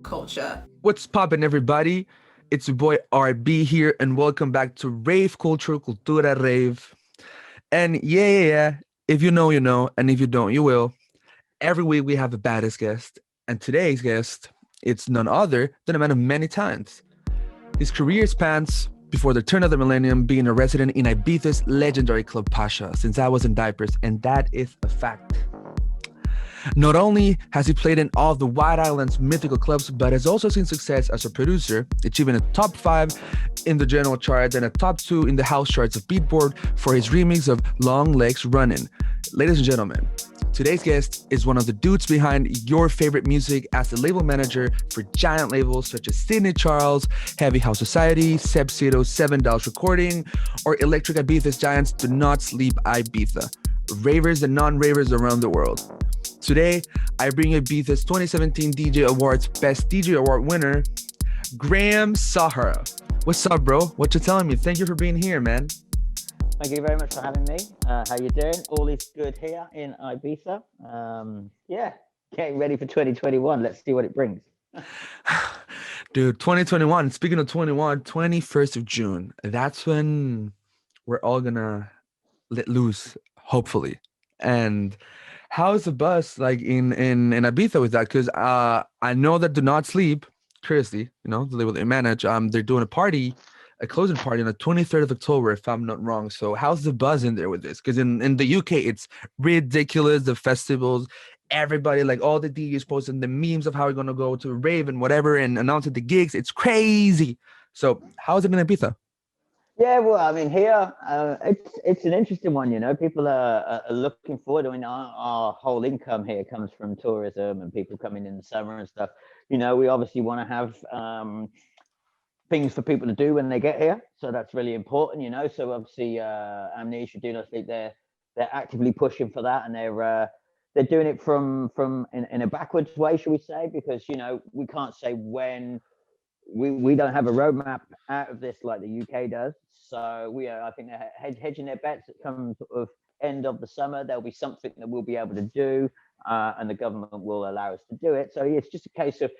culture. What's poppin', everybody? It's your boy RB here, and welcome back to Rave Culture, Cultura, Rave. And yeah. If you know, you know, and if you don't, you will. Every week we have a baddest guest, and today's guest, it's none other than a man of many talents. His career spans before the turn of the millennium, being a resident in Ibiza's legendary club Pacha since I was in diapers, and that is a fact. Not only has he played in all of the White Island's mythical clubs, but has also seen success as a producer, achieving a top 5 in the general chart and a top 2 in the house charts of Beatport for his remix of Long Legs Runnin'. Ladies and gentlemen, today's guest is one of the dudes behind your favorite music as the label manager for giant labels such as Sidney Charles, Heavy House Society, Seb Zito, 7 Dolls Recording, or Electric Ibiza's giants Do Not Sleep Ibiza. Ravers and non-ravers around the world. Today, I bring you Ibiza's 2017 DJ Awards Best DJ Award winner, Graham Sahara. What's up, bro? What you telling me? Thank you for being here, man. Thank you very much for having me. How you doing? All is good here in Ibiza. Getting ready for 2021. Let's see what it brings. Dude, 2021. Speaking of 21st of June. That's when we're all gonna let loose, hopefully. And how's the buzz like in Ibiza with that? Because I know that Do Not Sleep, curiously, you know, the label they manage, they're doing a closing party on the 23rd of October, if I'm not wrong. So how's the buzz in there with this? Because in the UK, it's ridiculous, the festivals, everybody, like all the DJs posting the memes of how we're going to go to Rave and whatever and announcing the gigs. It's crazy. So how's it in Ibiza? Yeah, well, I mean, here it's an interesting one. You know, people are looking forward. I mean, our whole income here comes from tourism and people coming in the summer and stuff. You know, we obviously want to have things for people to do when they get here, so that's really important. You know, so obviously, Amnesia, Do Not Sleep, they're actively pushing for that, and they're doing it from in a backwards way, shall we say? Because you know, we can't say when. We don't have a roadmap out of this like the UK does. So I think they're hedging their bets that come sort of end of the summer. There'll be something that we'll be able to do, and the government will allow us to do it. So it's just a case of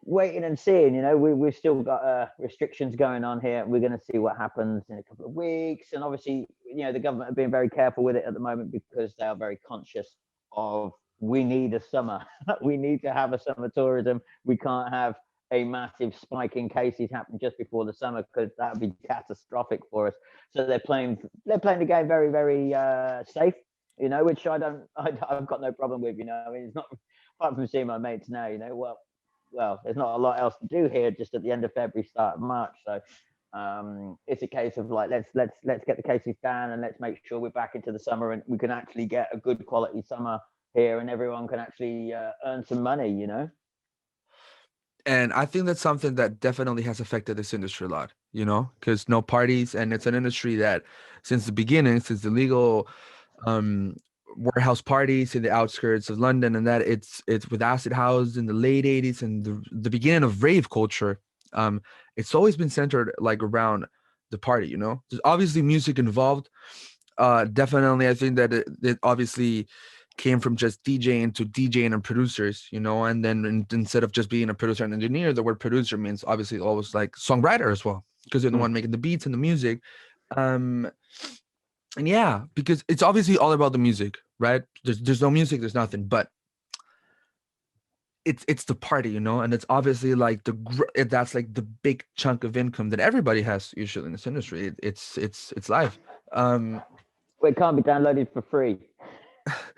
waiting and seeing. You know, we've still got restrictions going on here. We're going to see what happens in a couple of weeks. And obviously, you know, the government are being very careful with it at the moment because they are very conscious of we need a summer. We need to have a summer tourism. We can't have a massive spike in cases happen just before the summer because that would be catastrophic for us. So they're playing the game very, very safe, you know, which I've got no problem with, you know. I mean, it's not, apart from seeing my mates now, you know, well, there's not a lot else to do here just at the end of February, start of March. So it's a case of like, let's get the cases down and let's make sure we're back into the summer and we can actually get a good quality summer here and everyone can actually earn some money, you know. And I think that's something that definitely has affected this industry a lot, you know, because no parties. And it's an industry that since the beginning, since the legal warehouse parties in the outskirts of London and that it's with acid house in the late 80s and the beginning of rave culture, it's always been centered like around the party, you know. There's obviously music involved. Definitely, I think that it obviously came from just DJing to DJing and producers, you know, and then instead of just being a producer and engineer, the word producer means obviously always like songwriter as well, because you're the one making the beats and the music. And yeah, because it's obviously all about the music, right? There's no music, there's nothing, but it's the party, you know, and it's obviously like that's like the big chunk of income that everybody has usually in this industry. It's life. Well, it can't be downloaded for free.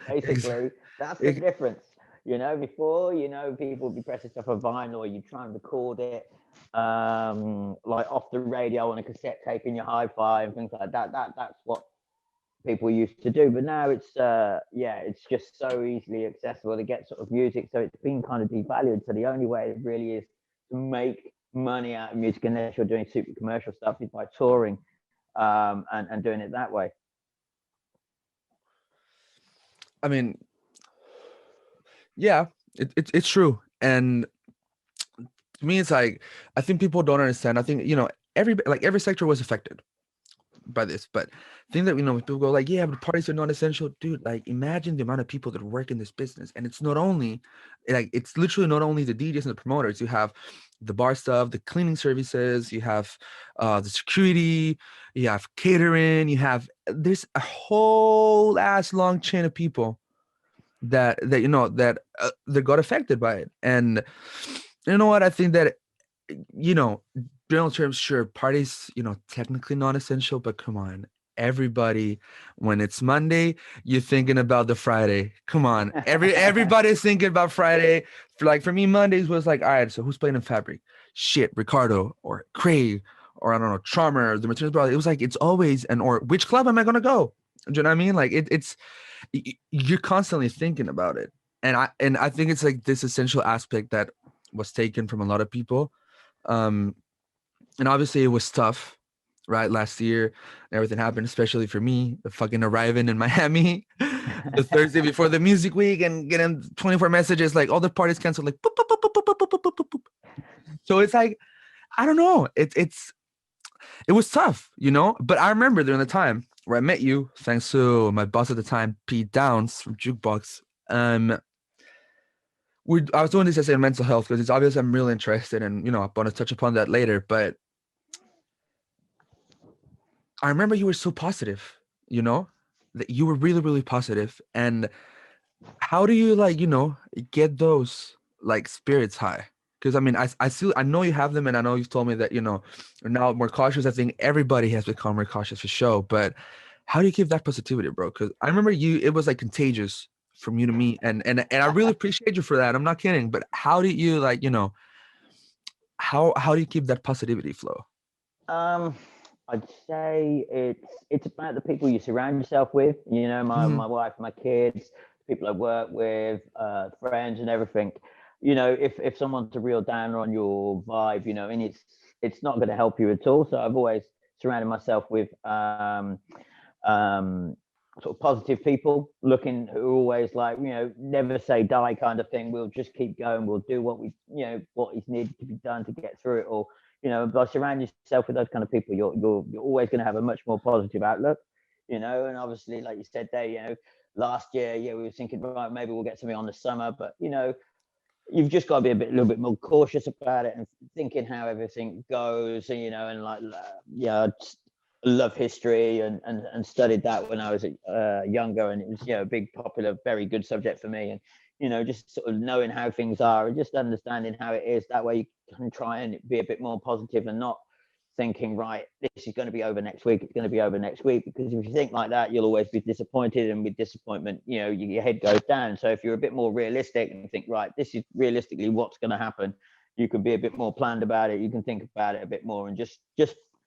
Basically, that's the difference. You know, before, you know, people would be pressing stuff on vinyl, you try and record it like off the radio on a cassette tape in your hi-fi and things like that. That's what people used to do. But now it's just so easily accessible to get sort of music. So it's been kind of devalued. So the only way it really is to make money out of music, unless you're doing super commercial stuff, is by touring and doing it that way. I mean, yeah, it's true. And to me, it's like, I think people don't understand. I think, you know, every sector was affected. by this, but I think that, you know, people go like, yeah, but parties are not essential. Dude, like imagine the amount of people that work in this business. And it's not only like, it's literally not only the DJs and the promoters. You have the bar stuff, the cleaning services, you have the security, you have catering, you have, there's a whole ass long chain of people that you know that got affected by it. And you know what, I think that, you know, general terms, sure, parties, you know, technically non-essential, but come on, everybody, when it's Monday, you're thinking about the Friday. Come on, everybody's thinking about Friday. For me, Mondays was like, all right, so who's playing in Fabric? Shit, Ricardo or Craig or I don't know, Charmer, the Martinez Brothers. It was like, it's always, and or which club am I gonna go? Do you know what I mean? Like it's you're constantly thinking about it, and I think it's like this essential aspect that was taken from a lot of people. um and obviously it was tough, right? Last year and everything happened, especially for me, the fucking arriving in Miami the Thursday before the music week and getting 24 messages like all the parties canceled, like boop, boop, boop, boop, boop, boop, boop, boop, boop, boop. So it's like, I don't know, it was tough, you know. But I remember during the time where I met you, thanks to my boss at the time, Pete Downs from Jukebox. I was doing this as a mental health because it's obvious I'm really interested, and you know, I want to touch upon that later. But I remember you were so positive, you know, that you were really, really positive. And how do you, like, you know, get those like spirits high? Because I mean, I know you have them, and I know you've told me that, you know, you're now more cautious. I think everybody has become more cautious for sure. But how do you keep that positivity, bro? Because I remember it was like contagious from you to me, and I really appreciate you for that. I'm not kidding. But how do you, like, you know, how do you keep that positivity flow? Um, I'd say it's about the people you surround yourself with. You know, my wife, my kids, people I work with, friends, and everything. You know, if someone's a real downer on your vibe, you know, and it's not going to help you at all. So I've always surrounded myself with um, sort of positive people, looking who are always like, you know, never say die kind of thing. We'll just keep going. We'll do what we, you know, what is needed to be done to get through it all. You know, by surrounding yourself with those kind of people, you're always going to have a much more positive outlook. You know, and obviously, like you said there, you know, last year, yeah, we were thinking, right, maybe we'll get something on the summer, but you know, you've just got to be a little bit more cautious about it and thinking how everything goes. And, you know, and like, yeah, love history and studied that when I was younger, and it was, you know, a big, popular, very good subject for me. And you know, just sort of knowing how things are and just understanding how it is. That way, you can try and be a bit more positive and not thinking, right, this is going to be over next week. It's going to be over next week. Because if you think like that, you'll always be disappointed, and with disappointment, you know, your head goes down. So if you're a bit more realistic and think, right, this is realistically what's going to happen, you can be a bit more planned about it. You can think about it a bit more and just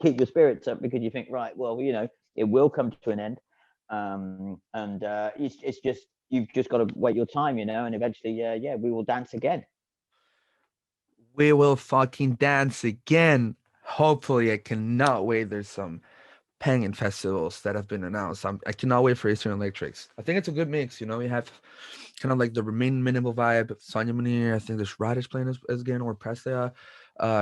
keep your spirits up, because you think, right, well, you know, it will come to an end. And it's just, you've just got to wait your time, you know, and eventually, yeah, we will dance again. We will fucking dance again. Hopefully, I cannot wait. There's some Penguin festivals that have been announced. I cannot wait for Eastern Electrics. I think it's a good mix. You know, you have kind of like the Remain Minimal vibe, Sonia Munir. I think there's Radish playing as again, or Presley.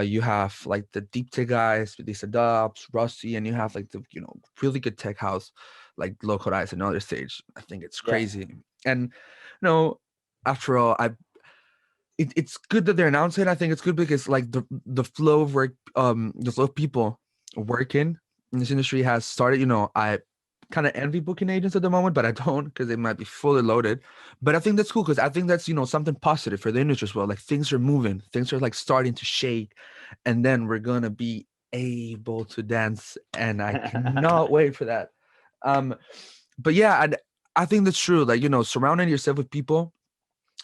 You have like the deep tech guys, with these adopts, Rusty, and you have like the, you know, really good tech house, like Local Eyes, another stage. I think it's Yeah. crazy. And you know, after all, it's good that they're announcing. I think it's good because like the flow of work, the flow of people working in this industry has started. You know, I kind of envy booking agents at the moment, but I don't, because they might be fully loaded. But I think that's cool, because I think that's, you know, something positive for the industry as well. Like things are moving, things are like starting to shake, and then we're gonna be able to dance, and I cannot wait for that. Um, but yeah, I think that's true. Like, you know, surrounding yourself with people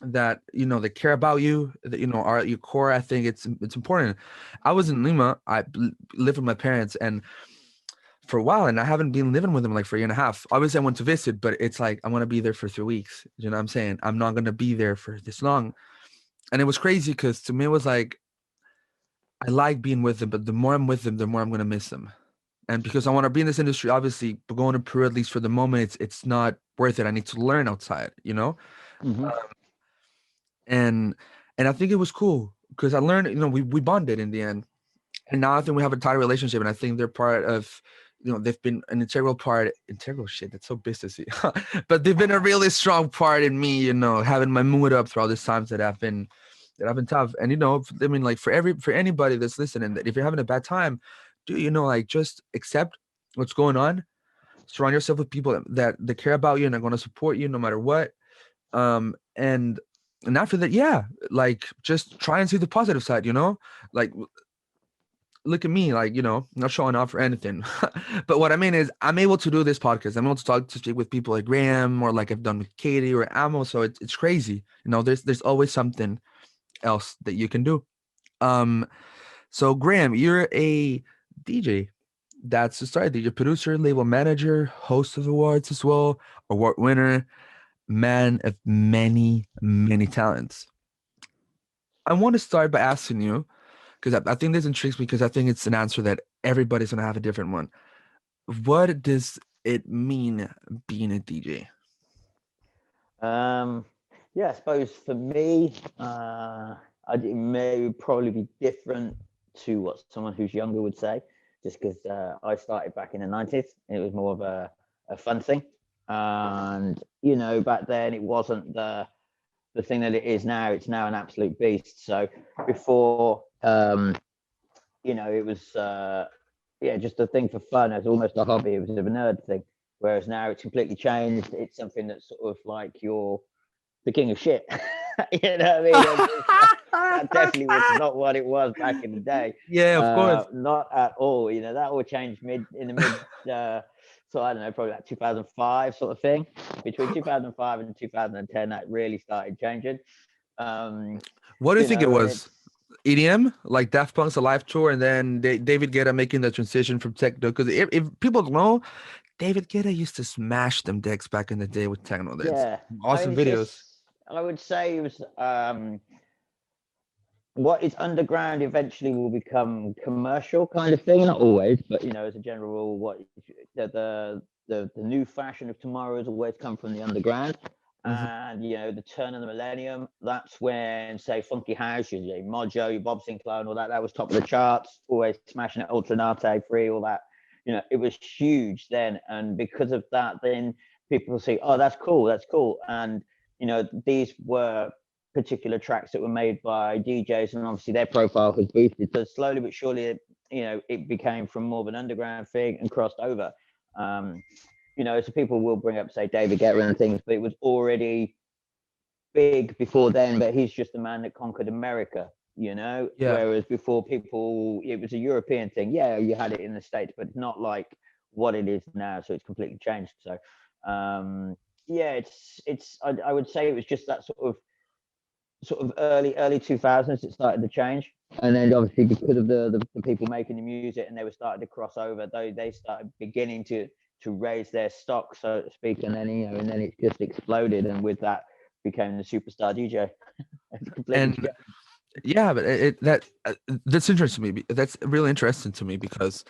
that, you know, that care about you, that, you know, are at your core. I think it's important. I was in Lima. I lived with my parents and for a while, and I haven't been living with them like for a year and a half. Obviously I went to visit, but it's like I want to be there for 3 weeks. You know what I'm saying? I'm not gonna be there for this long. And it was crazy because to me it was like, I like being with them, but the more I'm with them, the more I'm gonna miss them. And because I want to be in this industry, obviously, but going to Peru, at least for the moment, it's not worth it. I need to learn outside, you know? Mm-hmm. and and I think it was cool because I learned, you know, we bonded in the end, and now I think we have a tight relationship, and I think they're part of, they've been an integral shit, that's so businessy. But they've been a really strong part in me, having my mood up throughout these times that have been tough. And I mean, like, for anybody that's listening, that if you're having a bad time, like, just accept what's going on. Surround yourself with people that care about you and are going to support you no matter what. And after that, yeah, like, just try and see the positive side, like, look at me, like, not showing off or anything. But what I mean is, I'm able to do this podcast. I'm able to speak with people like Graham, or like I've done with Katie or Amo. So it's crazy. There's always something else that you can do. So Graham, you're a DJ. That's the start. DJ, producer, label manager, host of awards as well, award winner, man of many, many talents. I want to start by asking you, because I think this intrigues me, because I think it's an answer that everybody's going to have a different one. What does it mean being a DJ? Yeah, I suppose for me, it may probably be different to what someone who's younger would say, just because I started back in the 90s. It was more of a fun thing. And, back then it wasn't the thing that it is now. It's now an absolute beast. So before, it was, just a thing for fun. It was almost a hobby. It was a nerd thing. Whereas now it's completely changed. It's something that's sort of like you're the king of shit. You know what I mean? That definitely was not what it was back in the day. Yeah, of course. Not at all. That all changed in the mid. So I don't know, probably like 2005 sort of thing. Between 2005 and 2010, that really started changing. What do you think it was? EDM, like Daft Punk's Alive tour, and then David Guetta making the transition from techno. Because if people don't know, David Guetta used to smash them decks back in the day with techno. That's awesome videos. I would say it was what is underground eventually will become commercial kind of thing. Not always, but as a general rule, what the new fashion of tomorrow has always come from the underground. And the turn of the millennium, that's when, say, funky house, your Mojo, your Bob Sinclair, and all that was top of the charts, always smashing it, Ultranate, Free, all that. It was huge then, and because of that, then people say, "Oh, that's cool," and these were particular tracks that were made by DJs, and obviously their profile has boosted. So slowly but surely, it became from more of an underground thing and crossed over. So people will bring up, say, David Guetta and things, but it was already big before then. But he's just the man that conquered America, Yeah. Whereas before, it was a European thing. Yeah, you had it in the States, but it's not like what it is now. So it's completely changed. So, I would say it was just that sort of early 2000s it started to change, and then obviously because of the people making the music, and they were starting to cross over, though they started beginning to raise their stock, so to speak, and then and then it just exploded, and with that became the superstar DJ. And yeah, but that's interesting to me. That's really interesting to me because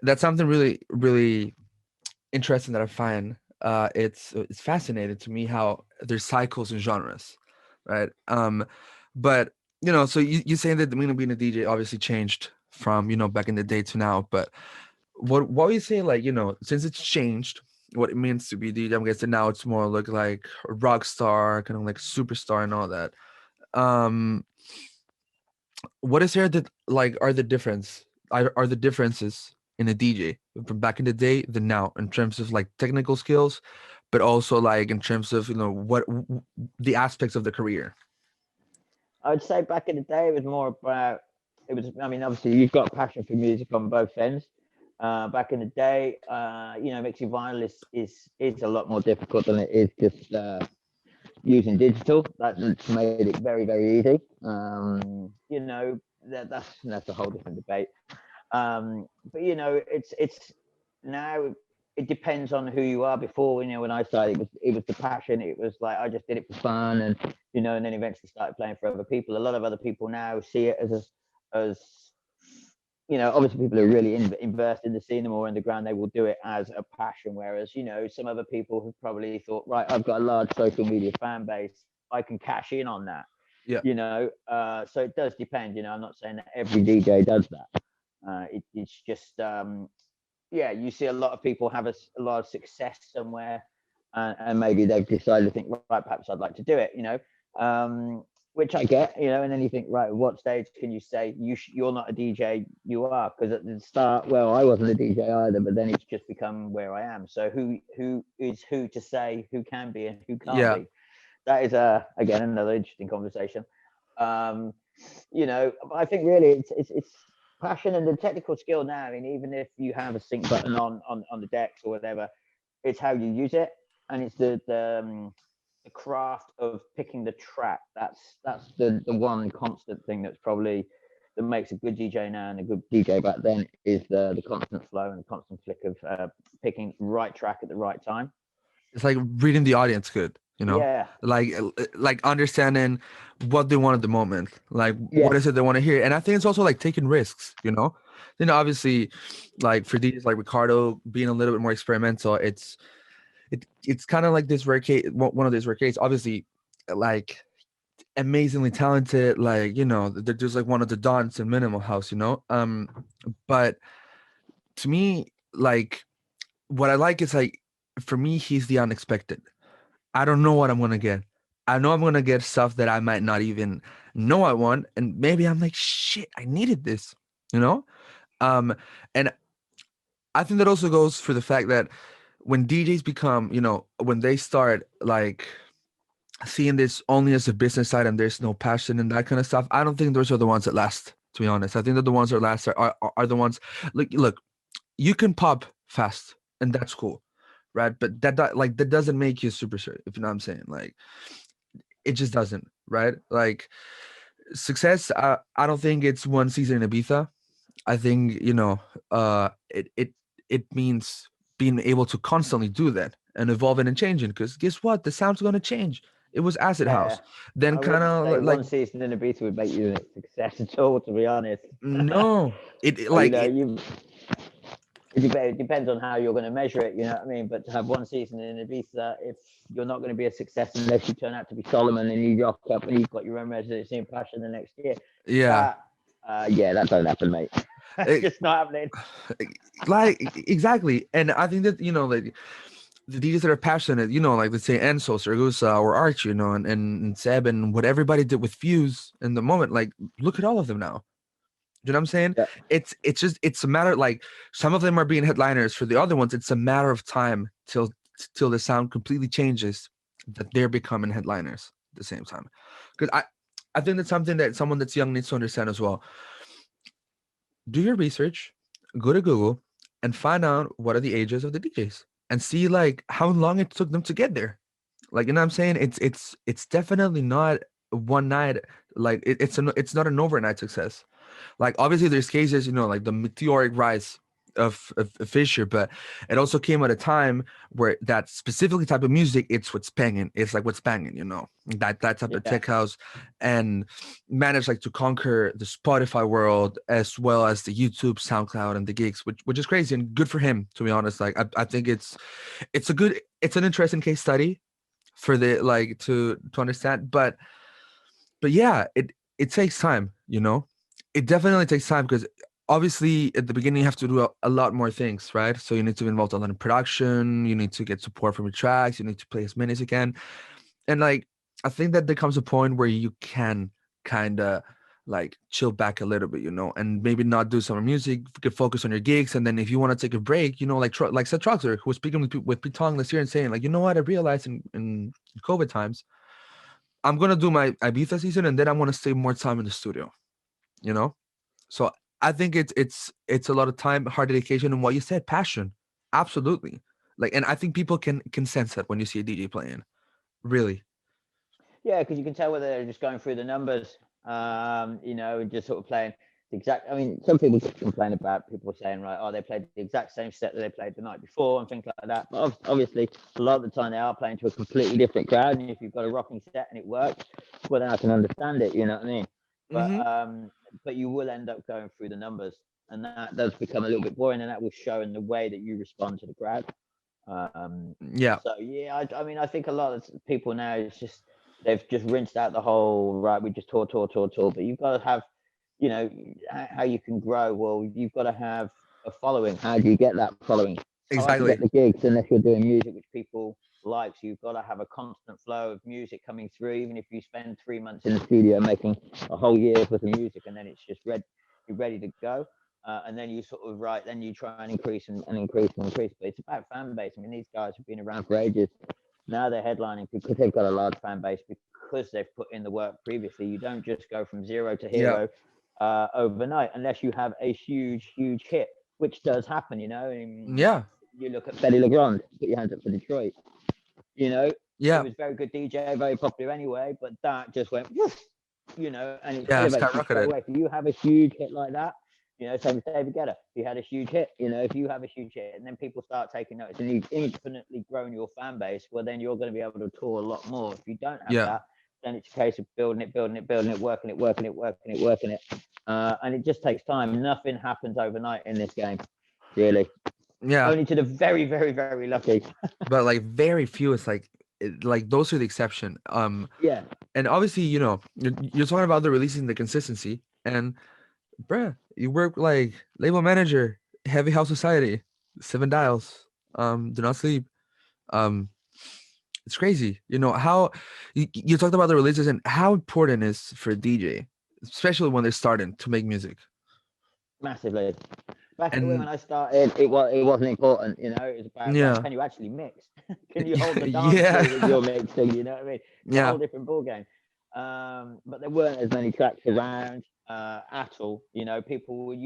that's something really, really interesting that I find. It's fascinating to me how there's cycles and genres, right? But so you saying that the meaning of being a DJ obviously changed from back in the day to now, but what would you say, like, since it's changed what it means to be DJ? I'm guessing now it's more like a rock star, kind of like superstar and all that. What is there that, like, are the differences in a DJ from back in the day than now, in terms of like technical skills, but also like in terms of what the aspects of the career? I would say back in the day it was more about, I mean, obviously you've got a passion for music on both ends. Back in the day, mixing vinyl is a lot more difficult than it is just using digital. That made it very, very easy. That's a whole different debate. But it's now, it depends on who you are. Before, when I started, it was the passion. It was like I just did it for fun, and and then eventually started playing for other people. A lot of other people now see it as obviously people who are really immersed in the scene or underground, they will do it as a passion. Whereas, some other people have probably thought, right, I've got a large social media fan base, I can cash in on that. Yeah. So it does depend. I'm not saying that every DJ does that. It's just yeah, you see a lot of people have a lot of success somewhere, and maybe they've decided to think, right, perhaps I'd like to do it, which I get, and then you think, right, what stage can you say you're not a DJ? You are, because at the start, well, I wasn't a DJ either, but then it's just become where I am. So who is who to say who can be and who can't Yeah. be? That is again another interesting conversation. Um, I think really it's passion and the technical skill now. I mean, even if you have a sync button on the decks or whatever, it's how you use it, and it's the craft of picking the track. That's the one constant thing that's probably that makes a good DJ now and a good DJ back then is the constant flow and the constant flick of picking the right track at the right time. It's like reading the audience good, Yeah. like understanding what they want at the moment, like what is Yes. it they want to hear. And I think it's also like taking risks, then obviously, like for DJs like Ricardo being a little bit more experimental, it's kind of like this rare case, one of these rare cases, obviously, like amazingly talented, like they're just like one of the dons in minimal house, but to me, like what I like is like, for me, he's the unexpected. I don't know what I'm gonna get. I know I'm gonna get stuff that I might not even know I want, and maybe I'm like, shit, I needed this, you know. And I think that also goes for the fact that when DJs become, when they start like seeing this only as a business side and there's no passion and that kind of stuff, I don't think those are the ones that last. To be honest, I think that the ones that last are the ones. Like, look, you can pop fast, and that's cool, right? But that doesn't make you a superstar, if you know what I'm saying. Like, it just doesn't, right? Like, success, I don't think it's one season in Ibiza. I think, it means being able to constantly do that and evolving and changing, because guess what, the sound's going to change. It was acid Yeah. house, then I kind wouldn't say of like, one season in Ibiza would make you a success at all, to be honest. no, you like know, it, you it depends on how you're going to measure it, you know what I mean? But to have one season in Ibiza, if you're not going to be a success unless you turn out to be Solomon and you rock up and you've got your own residency in Passion the next year, yeah. that, yeah, that don't happen, mate. That's It- just not happening. like exactly. And I think that, like the DJs that are passionate, like let's say Enzo, Sergusa, or Arch, and Seb, and what everybody did with Fuse in the moment, like look at all of them now. You know what I'm saying? Yeah. It's a matter, like some of them are being headliners. For the other ones, it's a matter of time till the sound completely changes, that they're becoming headliners at the same time. Because I think that's something that someone that's young needs to understand as well. Do your research, go to Google, and find out what are the ages of the DJs, and see like how long it took them to get there. Like, you know what I'm saying? It's definitely not one night. Like it's not an overnight success. Like, obviously there's cases, like the meteoric rise of Fisher, but it also came at a time where that specifically type of music, it's what's banging. It's like what's banging, that type of Yeah. tech house, and managed like to conquer the Spotify world as well as the YouTube, SoundCloud, and the gigs, which is crazy and good for him, to be honest. Like, I think it's an interesting case study for the, like, to understand. But yeah, it takes time, it definitely takes time, because obviously at the beginning you have to do a lot more things, right? So you need to be involved a lot in production, you need to get support from your tracks, you need to play as many as you can. And like, I think that there comes a point where you can kind of like chill back a little bit, and maybe not do summer music, you could focus on your gigs. And then if you want to take a break, like Seth Troxler, who was speaking with Pete Tong this year and saying, like, I realized in COVID times, I'm gonna do my Ibiza season, and then I'm gonna stay more time in the studio. You know, so I think it's a lot of time, hard dedication, and what you said, passion. Absolutely. Like, and I think people can sense that when you see a DJ playing. Really. Yeah, because you can tell whether they're just going through the numbers, and just sort of playing the exact. I mean, some people complain about people saying, right, oh, they played the exact same set that they played the night before and things like that. But obviously, a lot of the time they are playing to a completely different crowd. And if you've got a rocking set and it works, well, then I can understand it. You know what I mean? But Mm-hmm. but you will end up going through the numbers, and that does become a little bit boring, and that will show in the way that you respond to the crowd. Yeah. So yeah, I mean, I think a lot of people now, it's just they've just rinsed out the whole right. We just tour. But you've got to have you know, how you can grow. Well, you've got to have a following. How do you get that following? It's hard to Exactly. get the gigs unless you're doing music which people like. So you've got to have a constant flow of music coming through, even if you spend 3 months in the studio making a whole year's worth of music, and then it's just you're ready to go. And then you sort of then you try and increase and increase and increase. But it's about fan base. I mean, these guys have been around for ages. Now they're headlining because they've got a large fan base, because they've put in the work previously. You don't just go from zero to Yeah. hero overnight unless you have a huge hit, which does happen. And Yeah. you look at Betty Legrand, put your hands up for Detroit. He Yeah. was very good DJ, very popular anyway, but that just went woof, and it Yeah. elevates you straight Skyrocketed. away. If you have a huge hit like that, same with David Guetta. He had a huge hit, if you have a huge hit and then people start taking notice and you've infinitely grown your fan base, well, then you're going to be able to tour a lot more. If you don't have Yeah. that, then it's a case of building it, working it. And it just takes time. Nothing happens overnight in this game, really. Yeah. Only to the very, very, very lucky. But like very few, it's like like those are the exception. Yeah. And obviously, you're talking about the releasing the consistency, and bruh, you work like label manager, Heavy House Society, Seven Dials, Do Not Sleep. Um, it's crazy. How you talked about the releases and how important is for a DJ, especially when they're starting to make music. Massively. Back in the way when And I started, it wasn't important. It was about, right, yeah, can you actually mix? Can you hold the dance floor with yeah, your mixing? You know what I mean? It's a yeah, whole different ball game. But there weren't as many tracks around at all. People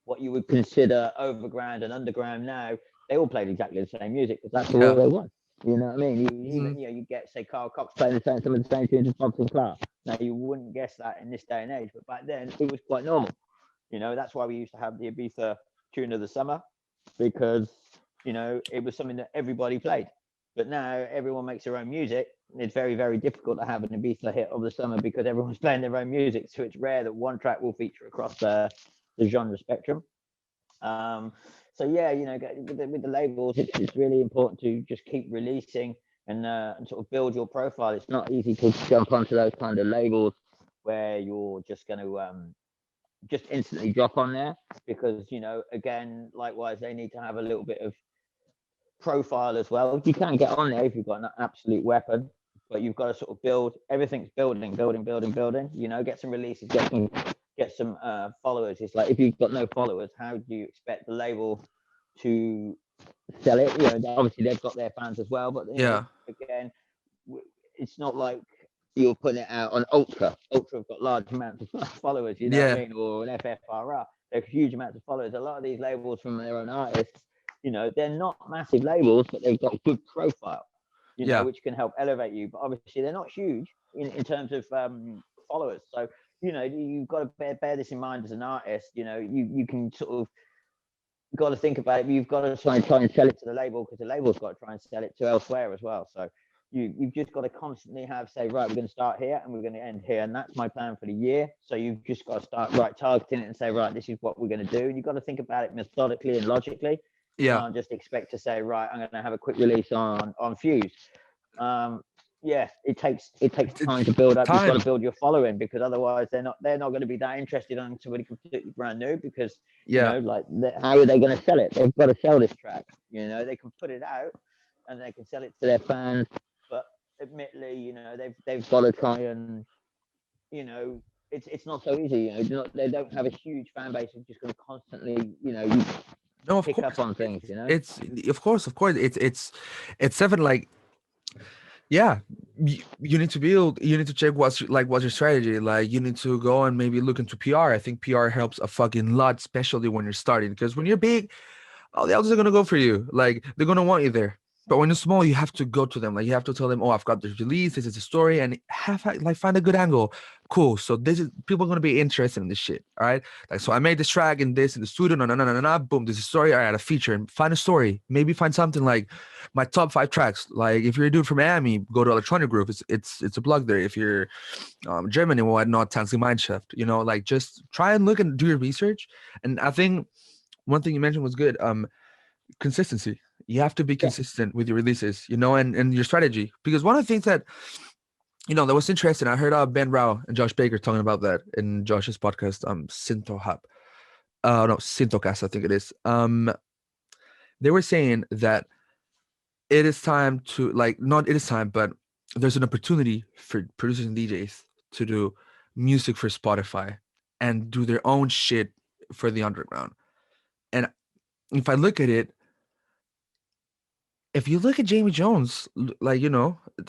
what you would consider overground and underground now, they all played exactly the same music because that's all yeah. they want. You know what I mean? Mhm. You get, say, Carl Cox playing some of the same tunes as Bob Sinclair. Now you wouldn't guess that in this day and age, but back then it was quite normal. That's why we used to have the Ibiza tune of the summer, because it was something that everybody played. But now everyone makes their own music. It's very, very difficult to have an Ibiza hit of the summer because everyone's playing their own music. So it's rare that one track will feature across the genre spectrum. So yeah, with the labels, it's really important to just keep releasing and sort of build your profile. It's not easy to jump onto those kind of labels where you're just going to just instantly drop on there, because again, likewise, they need to have a little bit of profile as well. You can get on there if you've got an absolute weapon, but you've got to sort of build. Everything's building. Get some releases, get some followers. It's like, if you've got no followers, how do you expect the label to sell it? Obviously they've got their fans as well, but Yeah, again, it's not like you're putting it out on Ultra. Ultra have got large amounts of followers, you know what I yeah, mean, or an FFRR. They're huge amounts of followers. A lot of these labels from their own artists, they're not massive labels, but they've got good profile, yeah. which can help elevate you. But obviously, they're not huge in terms of followers. So, you've got to bear this in mind as an artist. You can sort of got to think about it. You've got to try and sell it to the label, because the label's got to try and sell it to elsewhere as well. So you've just got to constantly say, right, we're going to start here and we're going to end here, and that's my plan for the year. So you've just got to start targeting it and say, right, this is what we're going to do. And you've got to think about it methodically and logically. You Yeah. can't just expect to say, right, I'm going to have a quick release on Fuse. Yeah, it takes time to build up. You've got Time. to build your following, because otherwise they're not going to be that interested on somebody completely brand new, because Yeah. how are they going to sell it? They've got to sell this track. They can put it out and they can sell it to their fans, but admittedly, they've got to try and it's not so easy. They don't have a huge fan base who's just going to constantly No, of pick up course. on things. It's of course. It's seven like yeah. You need to build. You need to check what's your strategy. Like you need to go and maybe look into PR. I think PR helps a fucking lot, especially when you're starting. Because when you're big, all the others are gonna go for you. Like they're gonna want you there. But when you're small, you have to go to them. Like you have to tell them, "Oh, I've got this release. This is the story," and find a good angle. Cool. So this is people are gonna be interested in this shit. All right. Like so, I made this track in the studio. No, no, no, no, no, no. Boom. This is a story. All right, a feature. And find a story. Maybe find something like my top 5 tracks. Like if you're a dude from Miami, go to Electronic Group. It's a blog there. If you're Germany and whatnot, Tansley Mindshift. Like just try and look and do your research. And I think one thing you mentioned was good. Consistency. You have to be Yeah. consistent with your releases, and your strategy. Because one of the things that that was interesting. I heard Ben Rao and Josh Baker talking about that in Josh's podcast, Sinto Hub. No, Sintocast, I think it is. They were saying that it is time to, like, not it is time, but there's an opportunity for producers and DJs to do music for Spotify and do their own shit for the underground. And if I look at it, if you look at Jamie Jones, like,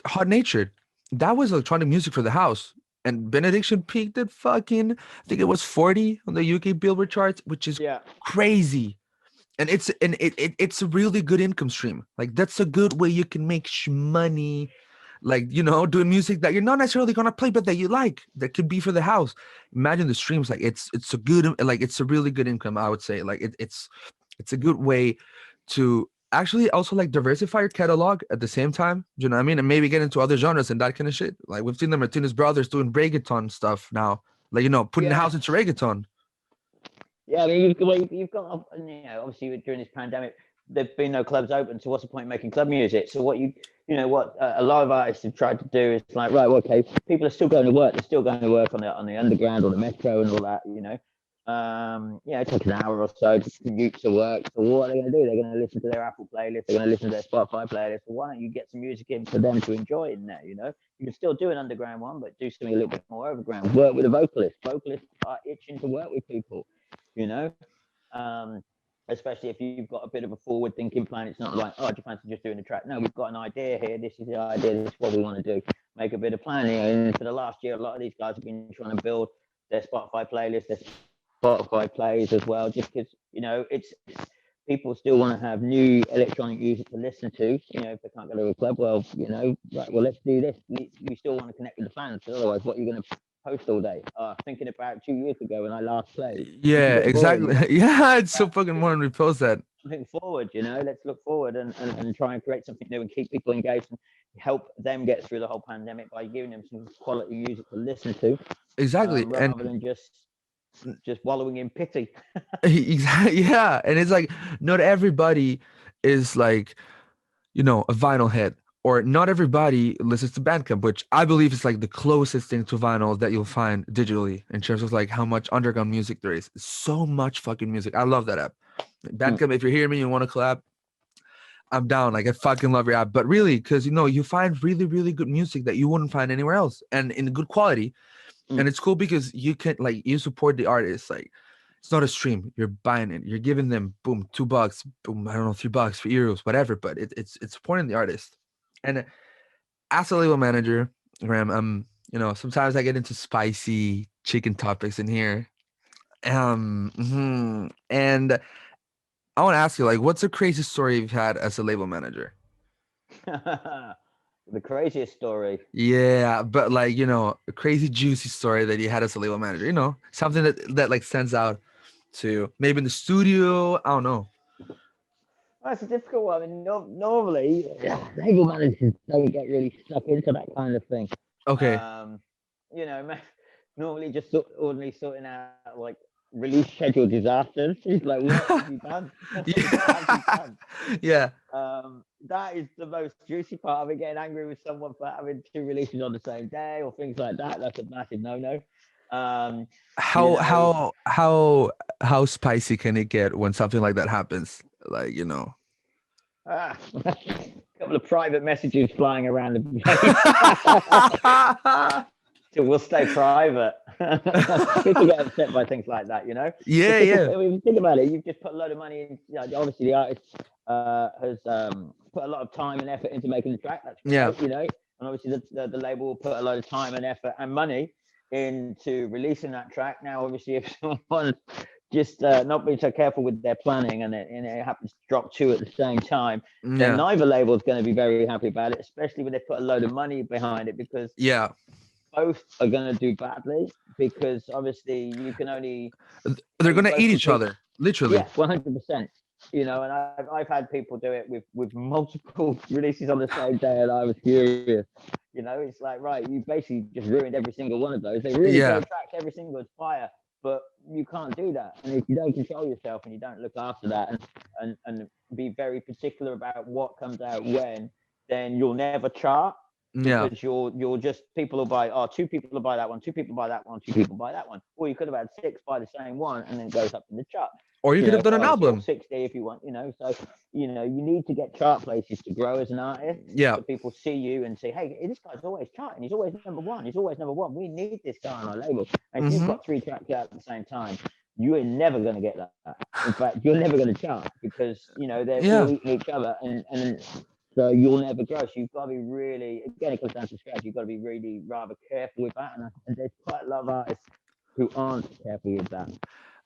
Hot Natured, that was electronic music for the house. And Benediction peaked at fucking, I think it was 40 on the UK Billboard charts, which is Yeah. crazy. And it's a really good income stream. Like, that's a good way you can make money, like, doing music that you're not necessarily gonna play, but that you like, that could be for the house. Imagine the streams. Like, it's a good, like, it's a really good income, I would say. Like, it's a good way to actually also, like, diversify your catalog at the same time. Do you know what I mean? And maybe get into other genres and that kind of shit. Like, we've seen the Martinez brothers doing reggaeton stuff now, like, putting the Yeah. house into reggaeton. Yeah, I mean, you've got, obviously during this pandemic, there've been no clubs open. So what's the point in making club music? So what a lot of artists have tried to do is like, right, well, okay, people are still going to work. They're still going to work on the underground or the metro and all that. It takes an hour or so to commute to work. So what are they going to do? They're going to listen to their Apple playlist. They're going to listen to their Spotify playlist. So why don't you get some music in for them to enjoy in there? You can still do an underground one, but do something a little bit more overground. Work with a vocalist. Vocalists are itching to work with people, you know. Um, Especially if you've got a bit of a forward thinking plan. It's not like, oh, do you fancy just doing a track? No, we've got an idea here. This is the idea. This is what we want to do. Make a bit of planning. And for the last year, a lot of these guys have been trying to build their Spotify playlist, their Spotify plays as well, just because, it's people still want to have new electronic music to listen to. If they can't go to a club, well, right, well, let's do this. We still want to connect with the fans. Otherwise, what are you going to post all day? Thinking about 2 years ago when I last played. It's a Yeah, bit boring. exactly. Yeah, it's so fucking more to repost that. Something forward, let's look forward and try and create something new and keep people engaged and help them get through the whole pandemic by giving them some quality music to listen to, Exactly. And rather than just wallowing in pity. exactly, yeah. And it's like, not everybody is like, a vinyl head, or not everybody listens to Bandcamp, which I believe is like the closest thing to vinyl that you'll find digitally in terms of like how much underground music there is. So much fucking music. I love that app. Bandcamp, if you're hearing me, you want to collab, I'm down. Like, I fucking love your app. But really, because you find really, really good music that you wouldn't find anywhere else, and in good quality. And it's cool because you can, like, you support the artist. Like, it's not a stream. You're buying it. You're giving them, boom, $2, boom, I don't know, $3 for euros, whatever. But it's supporting the artist. And as a label manager, Graham, sometimes I get into spicy chicken topics in here. And I want to ask you, like, what's the craziest story you've had as a label manager? The craziest story. Yeah, but like, a crazy juicy story that you had as a label manager, something that like stands out to maybe in the studio. I don't know. Well, that's a difficult one. I mean, normally, label managers don't get really stuck into that kind of thing. Okay. Um, normally just ordinarily sorting out like release schedule disasters. It's like, what have you done? What have you Yeah. done? Yeah. That is the most juicy part of it. Getting angry with someone for having two releases on the same day or things like that. That's a massive no-no. Um, you How know, how how how spicy can it get when something like that happens? Like, a couple of private messages flying around the place. So we'll stay private. People get upset by things like that, Yeah, Because yeah. I mean, think about it. You've just put a load of money in. Obviously, the artist has put a lot of time and effort into making the track. That's Yeah. great, And obviously, the label will put a lot of time and effort and money into releasing that track. Now, obviously, if someone just not being so careful with their planning and it happens to drop two at the same time, then Yeah. neither label is going to be very happy about it, especially when they put a load of money behind it, because Yeah. both are going to do badly, because obviously you can only They're gonna both eat each compete. other, literally. Yeah, 100%. And I've had people do it with multiple releases on the same day, and I was furious. It's like, right, you basically just ruined every single one of those. They're really Yeah. great tracks, every single is fire, but you can't do that. And if you don't control yourself and you don't look after that and be very particular about what comes out when, then you'll never chart. Yeah. because you're just people will buy, oh, two people will buy that one, two people buy that one, two people buy that one. Or you could have had six buy the same one and then it goes up in the chart. Or you could have done an 50 or album. 60 if you want, so you need to get chart places to grow as an artist. Yeah. So people see you and say, hey, this guy's always charting, he's always number one, we need this guy on our label. And if you've got 3 tracks out at the same time, you are never going to get that. In fact, you're never going to chart because they're Yeah. all eating each other, and so you'll never grow. So you've got to be really, again, it comes down to scratch. You've got to be really rather careful with that, and there's quite a lot of artists who aren't careful with that.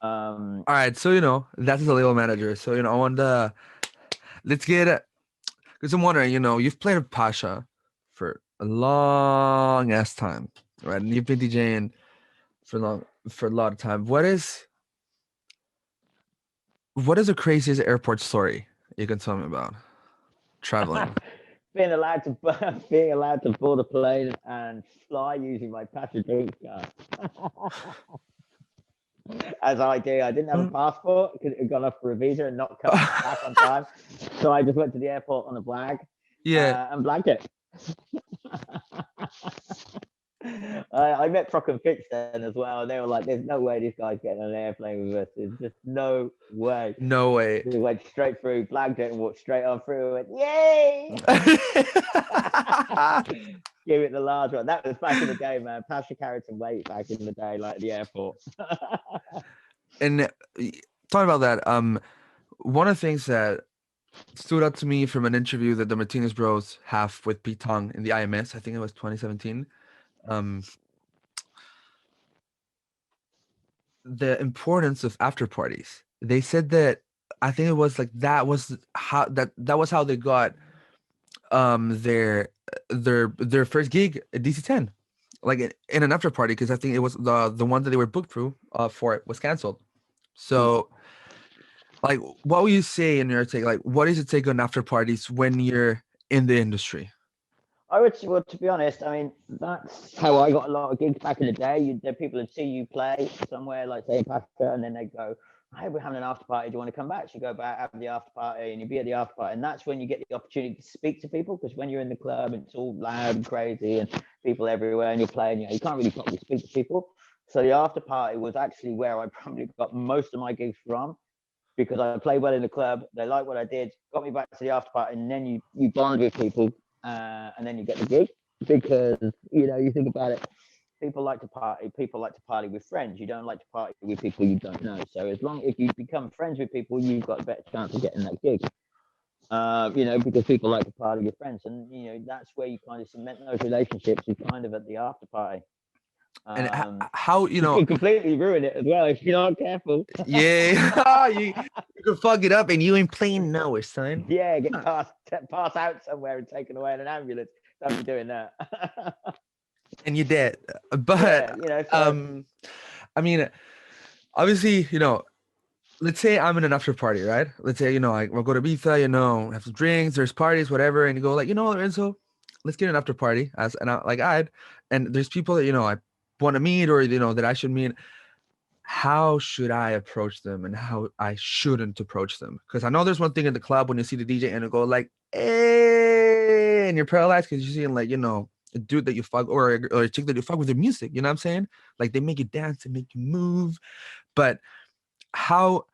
All right, so that's the label manager. So I want to let's get, because I'm wondering, you've played with Pacha for a long ass time, right? And you've been DJing for a lot of time. What is the craziest airport story you can tell me about traveling? being allowed to board a plane and fly using my Pacha drinks card. As I do, I didn't have a passport because it had gone off for a visa and not come back on time. So I just went to the airport on a flag, and blanked it. I met Proc and Fitch then as well. They were like, "There's no way this guy's getting on an airplane with us. There's just no way." No way. We went straight through, blanked it, and walked straight on through. And went, "Yay!" Give it the large one. That was back in the day, man. Pacha carried some weight back in the day, like at the airport. And talking about that, one of the things that stood out to me from an interview that the Martinez Bros have with Pete Tong in the IMS, I think it was 2017. The importance of after parties. They said that, I think it was like that was how they got their first gig at DC10, like in an after party, because I think it was the one that they were booked through for it was canceled. So like, what would you say in your take? Like, what is your take on after parties when you're in the industry? Well, to be honest, I mean, that's how I got a lot of gigs back in the day. People would see you play somewhere, like say in Pacha, and then they'd go, "Hey, we're having an after party. Do you want to come back?" So you go back, have the after party, and you be at the after party, and that's when you get the opportunity to speak to people. Because when you're in the club, it's all loud and crazy, and people everywhere, and you're playing, you can't really properly speak to people. So the after party was actually where I probably got most of my gigs from, because I played well in the club. They liked what I did, got me back to the after party, and then you bond with people. And then you get the gig, because you think about it, people like to party with friends. You don't like to party with people you don't know. So if you become friends with people, you've got a better chance of getting that gig, because people like to party with friends, and that's where you kind of cement those relationships, is kind of at the after party. And how you can completely ruin it as well if you're not careful. Yeah. you can fuck it up and you ain't playing nowhere, son. Yeah, get pass out somewhere and taken away in an ambulance. Don't be doing that. And you're dead. But I mean, obviously, let's say I'm in an after party, right? Let's say, we'll go to Ibiza, have some drinks, there's parties, whatever, and you go like, Lorenzo, let's get an after party. And there's people that I want to meet, or that I should meet. How should I approach them and how I shouldn't approach them? Because I know there's one thing in the club when you see the DJ and you go like, hey, and you're paralyzed because you're seeing like, a dude that you fuck or a chick that you fuck with their music, you know what I'm saying? Like they make you dance and make you move. But how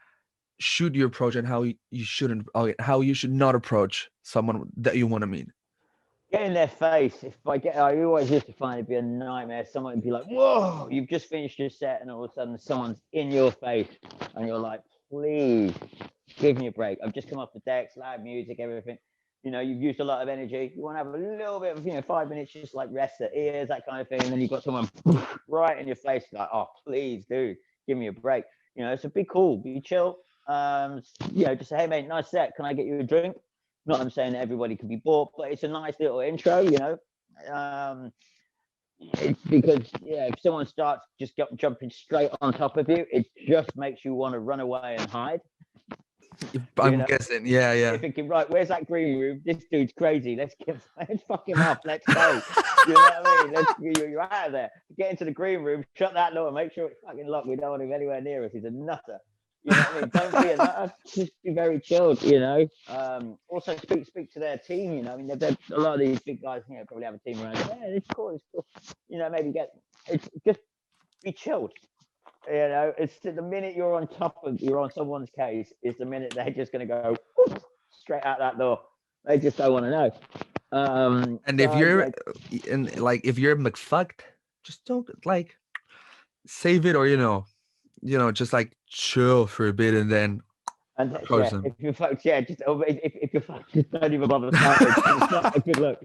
should you approach and how you should not approach someone that you want to meet? Get in their face. I always used to find it'd be a nightmare. Someone would be like, "Whoa, you've just finished your set," and all of a sudden someone's in your face, and you're like, "Please, give me a break. I've just come off the decks, loud music, everything. You've used a lot of energy. You want to have a little bit of, 5 minutes, just like rest the ears, that kind of thing. And then you've got someone right in your face, like, oh, please, dude, give me a break. So be cool, be chill. Just say, hey, mate, nice set. Can I get you a drink? Not I'm saying that everybody can be bought, but it's a nice little intro, it's because if someone starts just jumping straight on top of you, it just makes you want to run away and hide. I'm guessing, yeah. You're thinking, right, where's that green room? This dude's crazy. Let's fuck him up. Let's go. You know what I mean? You're out of there. Get into the green room, shut that door, make sure it's fucking locked. We don't want him anywhere near us. He's a nutter. You know what I mean? Don't be a nutter. Just be very chilled. You know. Also speak to their team. You know, I mean, a lot of these big guys here probably have a team around. Yeah, it's cool. It's cool. You know, maybe it's just be chilled. You know, it's the minute you're on someone's case is the minute they're just going to go straight out that door. They just don't want to know. And if you're if you're McFucked, just don't like save it, or just like chill for a bit and then close them. If you're fucked, if you're fucked, just don't even bother starting. It's not a good look.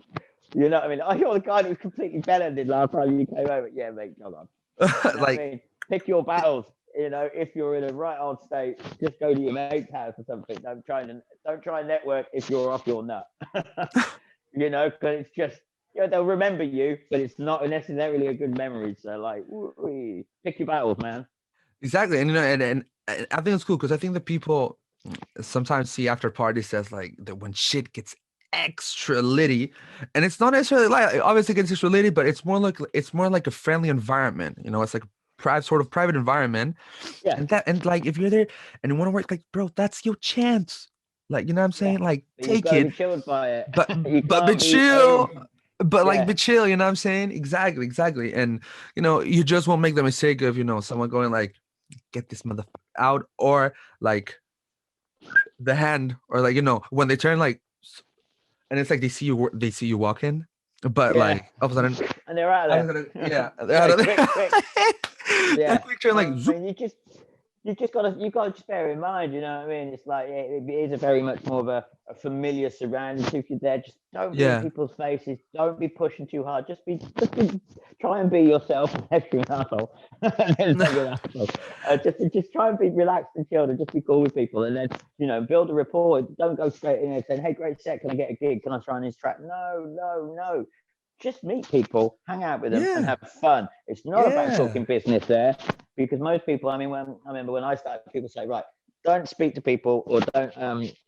You know what I mean? You're the guy who was completely bellended last time you came over. Yeah, mate, come on. You know what I mean? Pick your battles. You know, if you're in a right old state, just go to your mate's house or something. Don't try and network if you're off your nut. You know, because it's just, they'll remember you, but it's not necessarily a good memory. So like, pick your battles, man. Exactly, and and I think it's cool because I think that people sometimes see after parties as like that when shit gets extra litty, and it's not necessarily like obviously it gets extra litty, but it's more like a friendly environment. You know, it's like private environment. Yeah. And like if you're there and you want to work, like, bro, that's your chance. Like, you know what I'm saying? Like, take it. Be chilled by it. But chill. But like, be chill. You know what I'm saying? Exactly. And you just won't make the mistake of someone going like, get this motherfucker out, or like the hand, or like when they turn like, and it's like they see you walk in, but like all of a sudden, and they're out of there. They're out of there. Quick. Yeah, quick turn, like, I mean, you gotta just bear in mind, you know what I mean? It's like it is a very much more of a familiar surroundings. If you're there, just don't be in people's faces. Don't be pushing too hard. Just try and be yourself. If you're an asshole, just try and be relaxed and chilled, and just be cool with people, and then build a rapport. Don't go straight in there saying, "Hey, great set, can I get a gig? Can I try on this track?" No. Just meet people, hang out with them, and have fun. It's not about talking business there, because most people, I remember when I started, people say, right, don't speak to people, or don't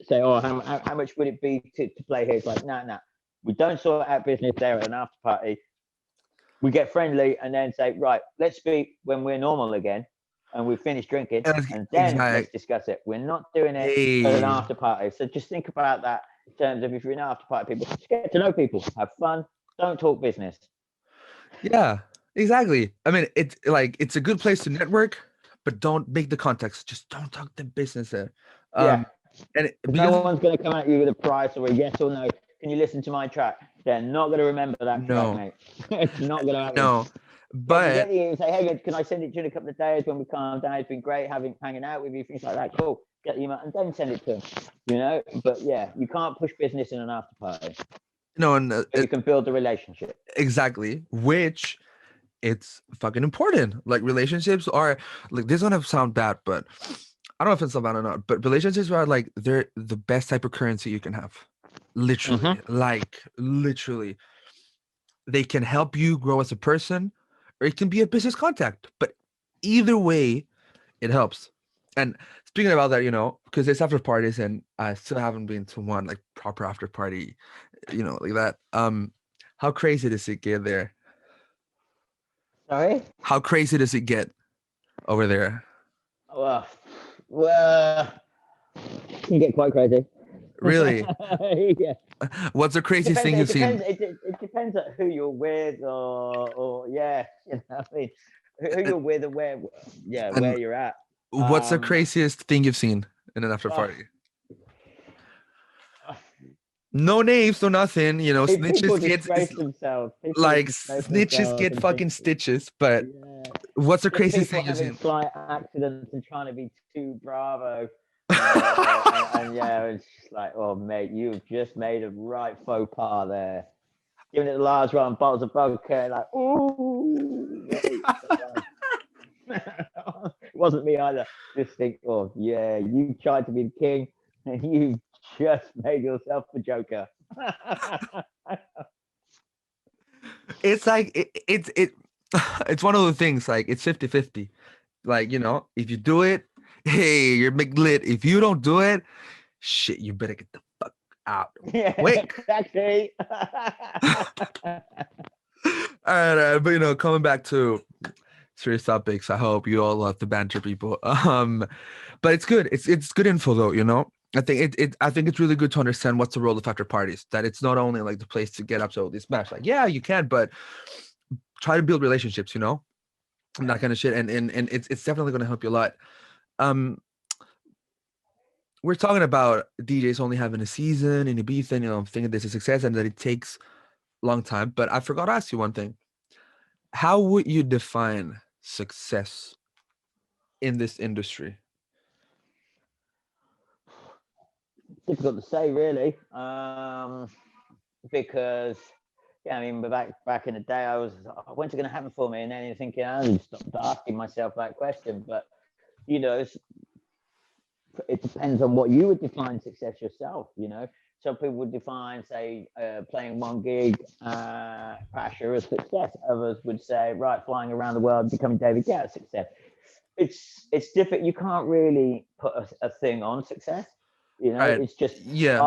say, oh, how much would it be to play here? It's like, nah. We don't sort out business there at an after party. We get friendly and then say, right, let's speak when we're normal again and we've finished drinking, and then let's discuss it. We're not doing it at an after party. So just think about that in terms of, if you're in an after party, people, just get to know people, have fun. Don't talk business. Yeah, exactly. I mean, it's a good place to network, but don't make the context. Just don't talk the business there. And no one's going to come at you with a price or a yes or no. Can you listen to my track? They're not going to remember that track, mate. It's not going to happen. No, but say, hey, can I send it to you in a couple of days when we calm down? It's been great hanging out with you, things like that. Cool. Get the email and then send it to them. But you can't push business in an after party. No, and you can build a relationship. Exactly, which it's fucking important. Like, relationships are like, this is gonna sound bad, but I don't know if it's bad or not. But relationships are like, they're the best type of currency you can have. Literally, literally, they can help you grow as a person, or it can be a business contact. But either way, it helps. And speaking about that, because it's after parties, and I still haven't been to one like proper after party, like that. How crazy does it get there? Sorry? How crazy does it get over there? Well, it can get quite crazy. Really? Yeah. What's the craziest thing you've seen? It depends on who you're with, or I mean, who you're with, and where you're at. What's the craziest thing you've seen in an after party? No names, no nothing. Snitches get themselves. Snitches get fucking stitches. But what's the craziest thing you've seen? Slight accidents and trying to be too bravo. And it's just like, oh mate, you've just made a right faux pas there. Giving it a large round bottles of vodka, like, ooh. It wasn't me either. Just think, oh yeah, you tried to be the king, and you just made yourself the Joker. It's like it's one of the things, like, it's 50-50. Like, if you do it, hey, you're McLit. If you don't do it, shit, you better get the fuck out. Quick. Exactly. All right, but coming back to serious topics. I hope you all love the banter, people. But it's good. It's good info though, you know. I think it's really good to understand what's the role of after parties. That it's not only like the place to get absolutely smashed. Like, yeah, you can, but try to build relationships, you know, and that kind of shit. And it's definitely gonna help you a lot. Um, we're talking about DJs only having a season in Ibiza, and, you know, thinking this is success and that it takes a long time. But I forgot to ask you one thing. How would you define success in this industry? Difficult to say, really, because yeah, I mean, back in the day, I was, oh, when's it going to happen for me? And then you're thinking, I just stopped asking myself that question. But you know, it depends on what you would define success yourself. You know, some people would define, say, playing one gig, Pacha as success. Others would say, right, flying around the world, becoming David Guetta, success. It's different. You can't really put a thing on success. You know, Right. it's just, Yeah.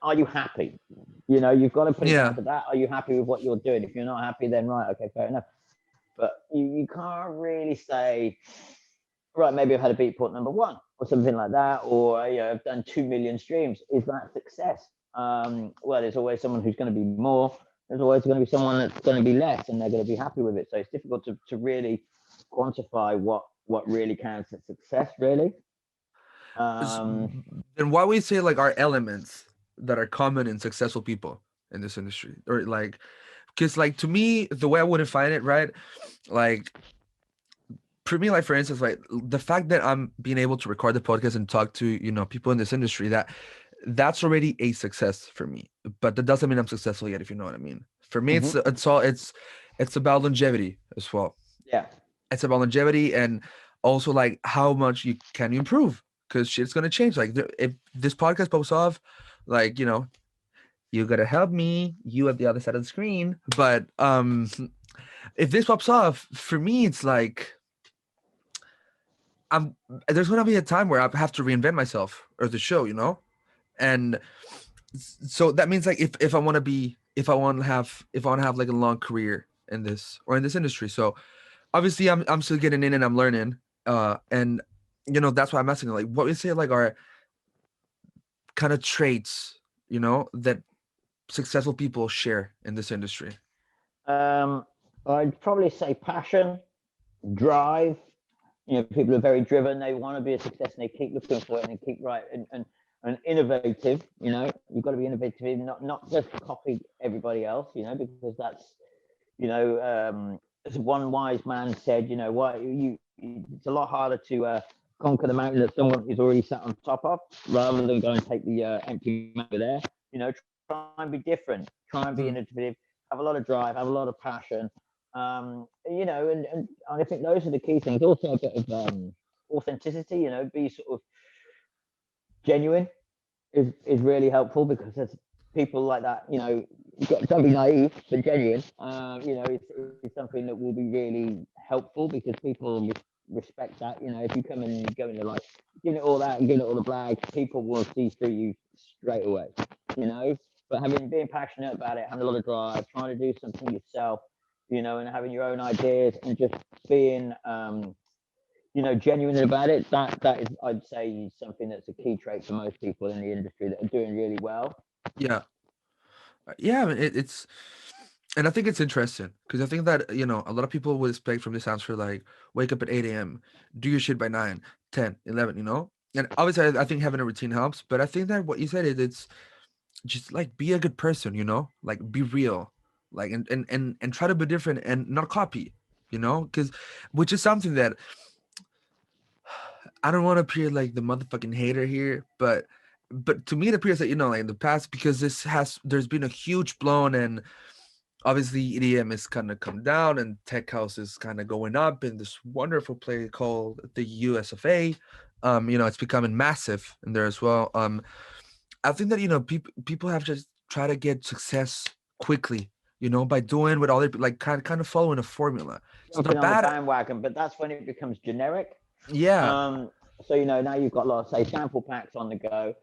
are you happy? You know, you've got to put it down Yeah. to that. Are you happy with what you're doing? If you're not happy, then right, okay, fair enough. But you can't really say, right, maybe I've had a Beatport #1 or something like that, or I've done 2 million streams. Is that success? Well, there's always someone who's going to be more. There's always going to be someone that's going to be less, and they're going to be happy with it. So it's difficult to really quantify what really counts as success, really. S- Um, Then why we say like are elements that are common in successful people in this industry, or like, because like to me the way I would define it, right? Like for me, like for instance, like the fact that I'm being able to record the podcast and talk to, you know, people in this industry, that's already a success for me. But that doesn't mean I'm successful yet, if you know what I mean. For me, mhm. it's about longevity as well. Yeah. It's about longevity and also like how much you can improve, because shit's gonna change. Like if this podcast pops off, like, you know, you gotta help me, you at the other side of the screen. But if this pops off, for me, it's like I'm there's gonna be a time where I have to reinvent myself or the show, you know? And so that means like if I want to have like a long career in this or in this industry. So obviously I'm still getting in and I'm learning. And you know, that's why I'm asking like what we say like are kind of traits, you know, that successful people share in this industry. Um, I'd probably say passion, drive. You know, people are very driven. They want to be a success, and they keep looking for it, and they keep right and innovative. You know, you've got to be innovative, not just copy everybody else. You know, because that's, as one wise man said, you know, why it's a lot harder to conquer the mountain that someone is already sat on top of, rather than go and take the empty mountain there. You know, try and be different, try and be Hmm. innovative, have a lot of drive, have a lot of passion. You know, and I think those are the key things. Also, a bit of authenticity. You know, be sort of genuine is really helpful, because there's people like that. You know, don't be naive, but genuine. You know, it's something that will be really helpful, because people respect that. You know, if you come in and you go into like giving it all out and giving it all the blag, people will see through you straight away. You know, but being passionate about it, having a lot of drive, trying to do something yourself, you know, and having your own ideas, and just being genuine about it. That is, I'd say, something that's a key trait for most people in the industry that are doing really well. Yeah. Yeah, I mean, it's and I think it's interesting because I think that, you know, a lot of people would expect from this answer like wake up at 8 a.m., do your shit by 9, 10, 11, you know? And obviously I think having a routine helps, but I think that what you said is it's just like be a good person, you know? Like be real. Like and try to be different and not copy, you know? Because which is something that I don't want to appear like the motherfucking hater here, but to me it appears that, you know, like in the past, because there's been a huge blown, and obviously EDM is kind of come down and tech house is kind of going up in this wonderful place called the USFA. You know, it's becoming massive in there as well. I think that, you know, people have just try to get success quickly, you know, by doing what all they like kind of following a formula. It's not Jumping on the bad. bandwagon, but that's when it becomes generic. Yeah. So now you've got a lot of, say, sample packs on the go,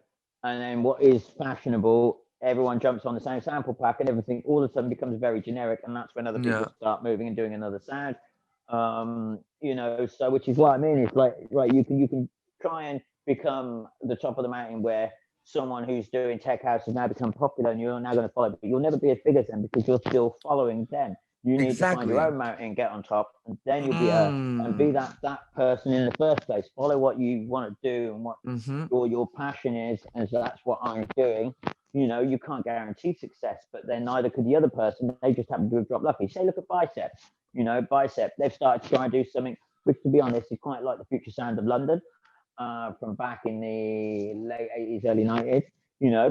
and then what is fashionable, everyone jumps on the same sample pack, and everything all of a sudden becomes very generic, and that's when other people Yeah. start moving and doing another sound. So which is what I mean. It's like, right, you can try and become the top of the mountain where someone who's doing tech house has now become popular and you're now going to follow, but you'll never be as big as them because you're still following them. You need to find your Exactly. own mountain, get on top, and then you'll be and be Mm. that person in the first place. Follow what you want to do and what Mm-hmm. your passion is, and so that's what I'm doing. You can't guarantee success, but then neither could the other person. They just happen to have dropped lucky. Say, look at Bicep. Bicep. They've started to try and do something which, to be honest, is quite like the future sound of London, from back in the late 80s, early 90s.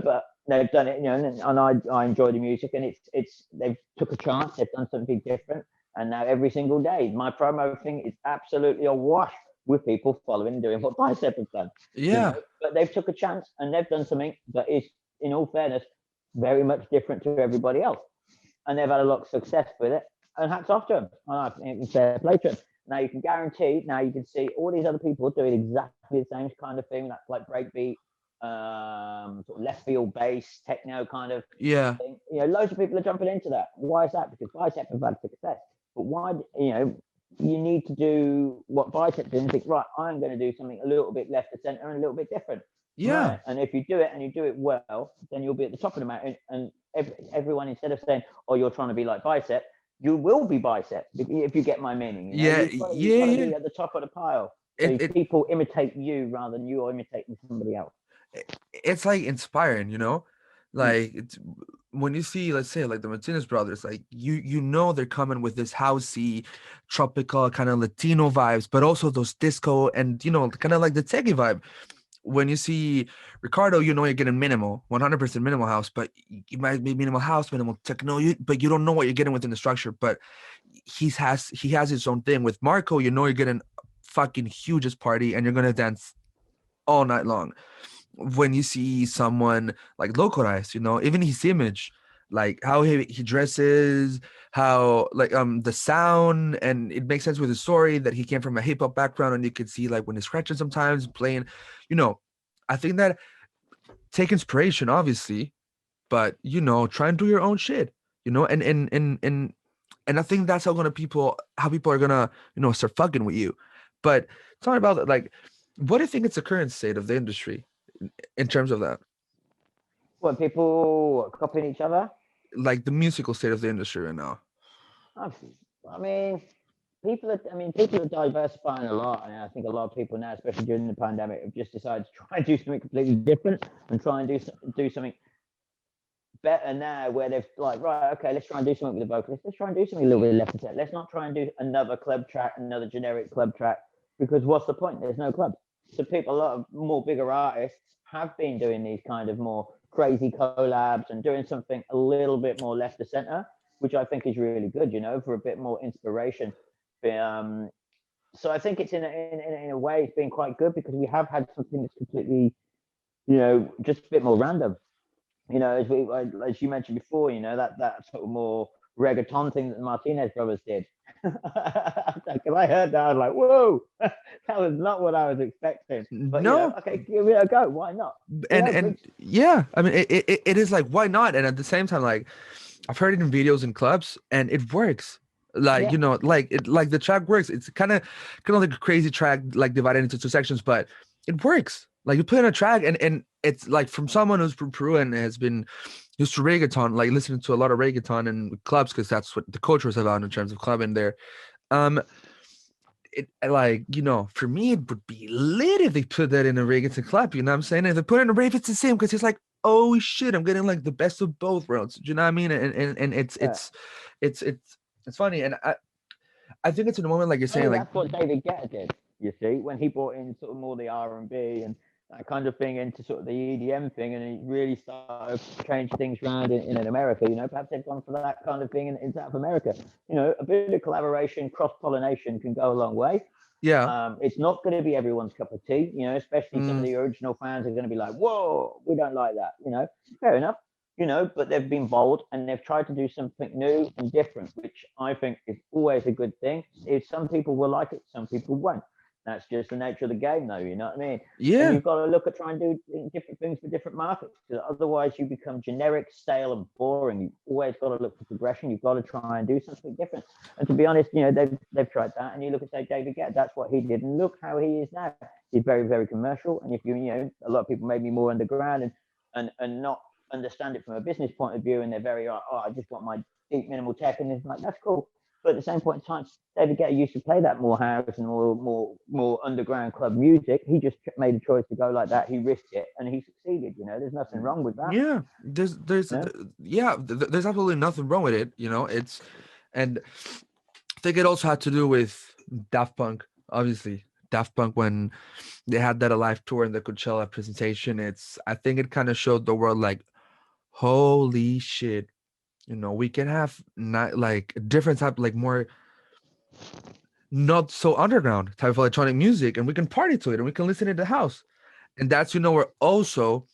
But they've done it. And I enjoy the music, and they've took a chance. They've done something different, and now every single day, my promo thing is absolutely awash with people following and doing what Bicep have done. Yeah. But they've took a chance and they've done something that is, in all fairness, very much different to everybody else, and they've had a lot of success with it. And hats off to them. And I think it's fair play to them. Now you can guarantee. Now you can see all these other people doing exactly the same kind of thing. That's like breakbeat, sort of left field bass, techno kind of Yeah. thing. Loads of people are jumping into that. Why is that? Because Bicep have had success. But why? You need to do what Bicep did and think, right, I'm going to do something a little bit left of center and a little bit different. Yeah. Right. And if you do it and you do it well, then you'll be at the top of the mountain. And everyone, instead of saying, oh, you're trying to be like Bicep, you will be Bicep, if you get my meaning. Yeah. You've Yeah. got to Yeah. be at the top of the pile. It, So it people imitate you rather than you are imitating somebody else. it's like inspiring, Mm. like when you see, let's say, like the Martinez brothers, like they're coming with this housey, tropical kind of Latino vibes, but also those disco and kind of like the techie vibe. When you see Ricardo, you're getting minimal, 100% minimal house, but you might be minimal house, minimal techno, but you don't know what you're getting within the structure. But he has his own thing. With Marco, you're getting fucking hugest party, and you're gonna dance all night long. When you see someone like localized, even his image, like how he dresses, how like the sound, and it makes sense with the story that he came from a hip hop background, and you could see like when he's scratching sometimes playing, you know, I think that take inspiration, obviously, but try and do your own shit, and I think that's how people are gonna, start fucking with you. But talking about like, what do you think it's the current state of the industry in terms of that? What, people copying each other? Like the musical state of the industry right now. I I mean, people are diversifying a lot, and I think a lot of people now, especially during the pandemic, have just decided to try and do something completely different and try and do something better now, where they've like, right, okay, let's try and do something with the vocalist. Let's try and do something a little bit left of set. Let's not try and do another club track, another generic club track, because what's the point? There's no clubs. So a lot of more bigger artists have been doing these kind of more crazy collabs and doing something a little bit more left of center, which I think is really good, for a bit more inspiration. Um, so I think it's in a way it's been quite good because we have had something that's completely, just a bit more random. As you mentioned before, that sort of more reggaeton thing that the Martinez brothers did. Because I heard that, I was like, whoa, that was not what I was expecting. But No, okay, give it a go. Why not? and yeah, I mean, it is like, why not? And at the same time, like, I've heard it in videos in clubs, and it works. Like, yeah, like the track works. It's kind of like a crazy track, like divided into two sections, but it works. Like you put in a track, and it's like from someone who's from Peru and has been used to reggaeton, like listening to a lot of reggaeton in clubs because that's what the culture is about in terms of clubbing there. Um, it like, for me it would be lit if they put that in a reggaeton club. You know what I'm saying? If they put it in a rave, it's the same because it's like, oh shit, I'm getting like the best of both worlds. Do you know what I mean? And it's yeah. it's funny, and I think it's in a moment like you're I saying, think like, that's what David Guetta did. You see, when he brought in sort of more the R&B and that kind of thing into sort of the EDM thing, and he really started to change things around in America. Perhaps they've gone for that kind of thing in South America. A bit of collaboration, cross pollination can go a long way. yeah, It's not going to be everyone's cup of tea, especially some of mm, the original fans are going to be like, whoa, we don't like that, fair enough, but they've been bold and they've tried to do something new and different, which I think is always a good thing. If some people will like it, some people won't. That's just the nature of the game, though. You know what I mean? And Yeah. you've got to look at try and do different things for different markets, because otherwise you become generic, stale, and boring. You've always got to look for progression. You've got to try and do something different. And to be honest, you know, they've tried that. And you look at, say, David Guetta, that's what he did, and look how he is now. He's very, very commercial. And if you know, a lot of people maybe more underground and not understand it from a business point of view, and they're very, oh, I just want my deep minimal tech, and it's like, that's cool. But at the same point in time, David Guetta used to play that more house and more underground club music. He just made a choice to go like that. He risked it and he succeeded. You know, there's nothing wrong with that. Yeah, there's You know? there's absolutely nothing wrong with it, you know. It's and I think it also had to do with Daft Punk, obviously. Daft Punk, when they had that Alive tour and the Coachella presentation, I think it kind of showed the world like, holy shit, you know, we can have not like a different type, like more not so underground type of electronic music, and we can party to it and we can listen to the house. And that's, you know, where also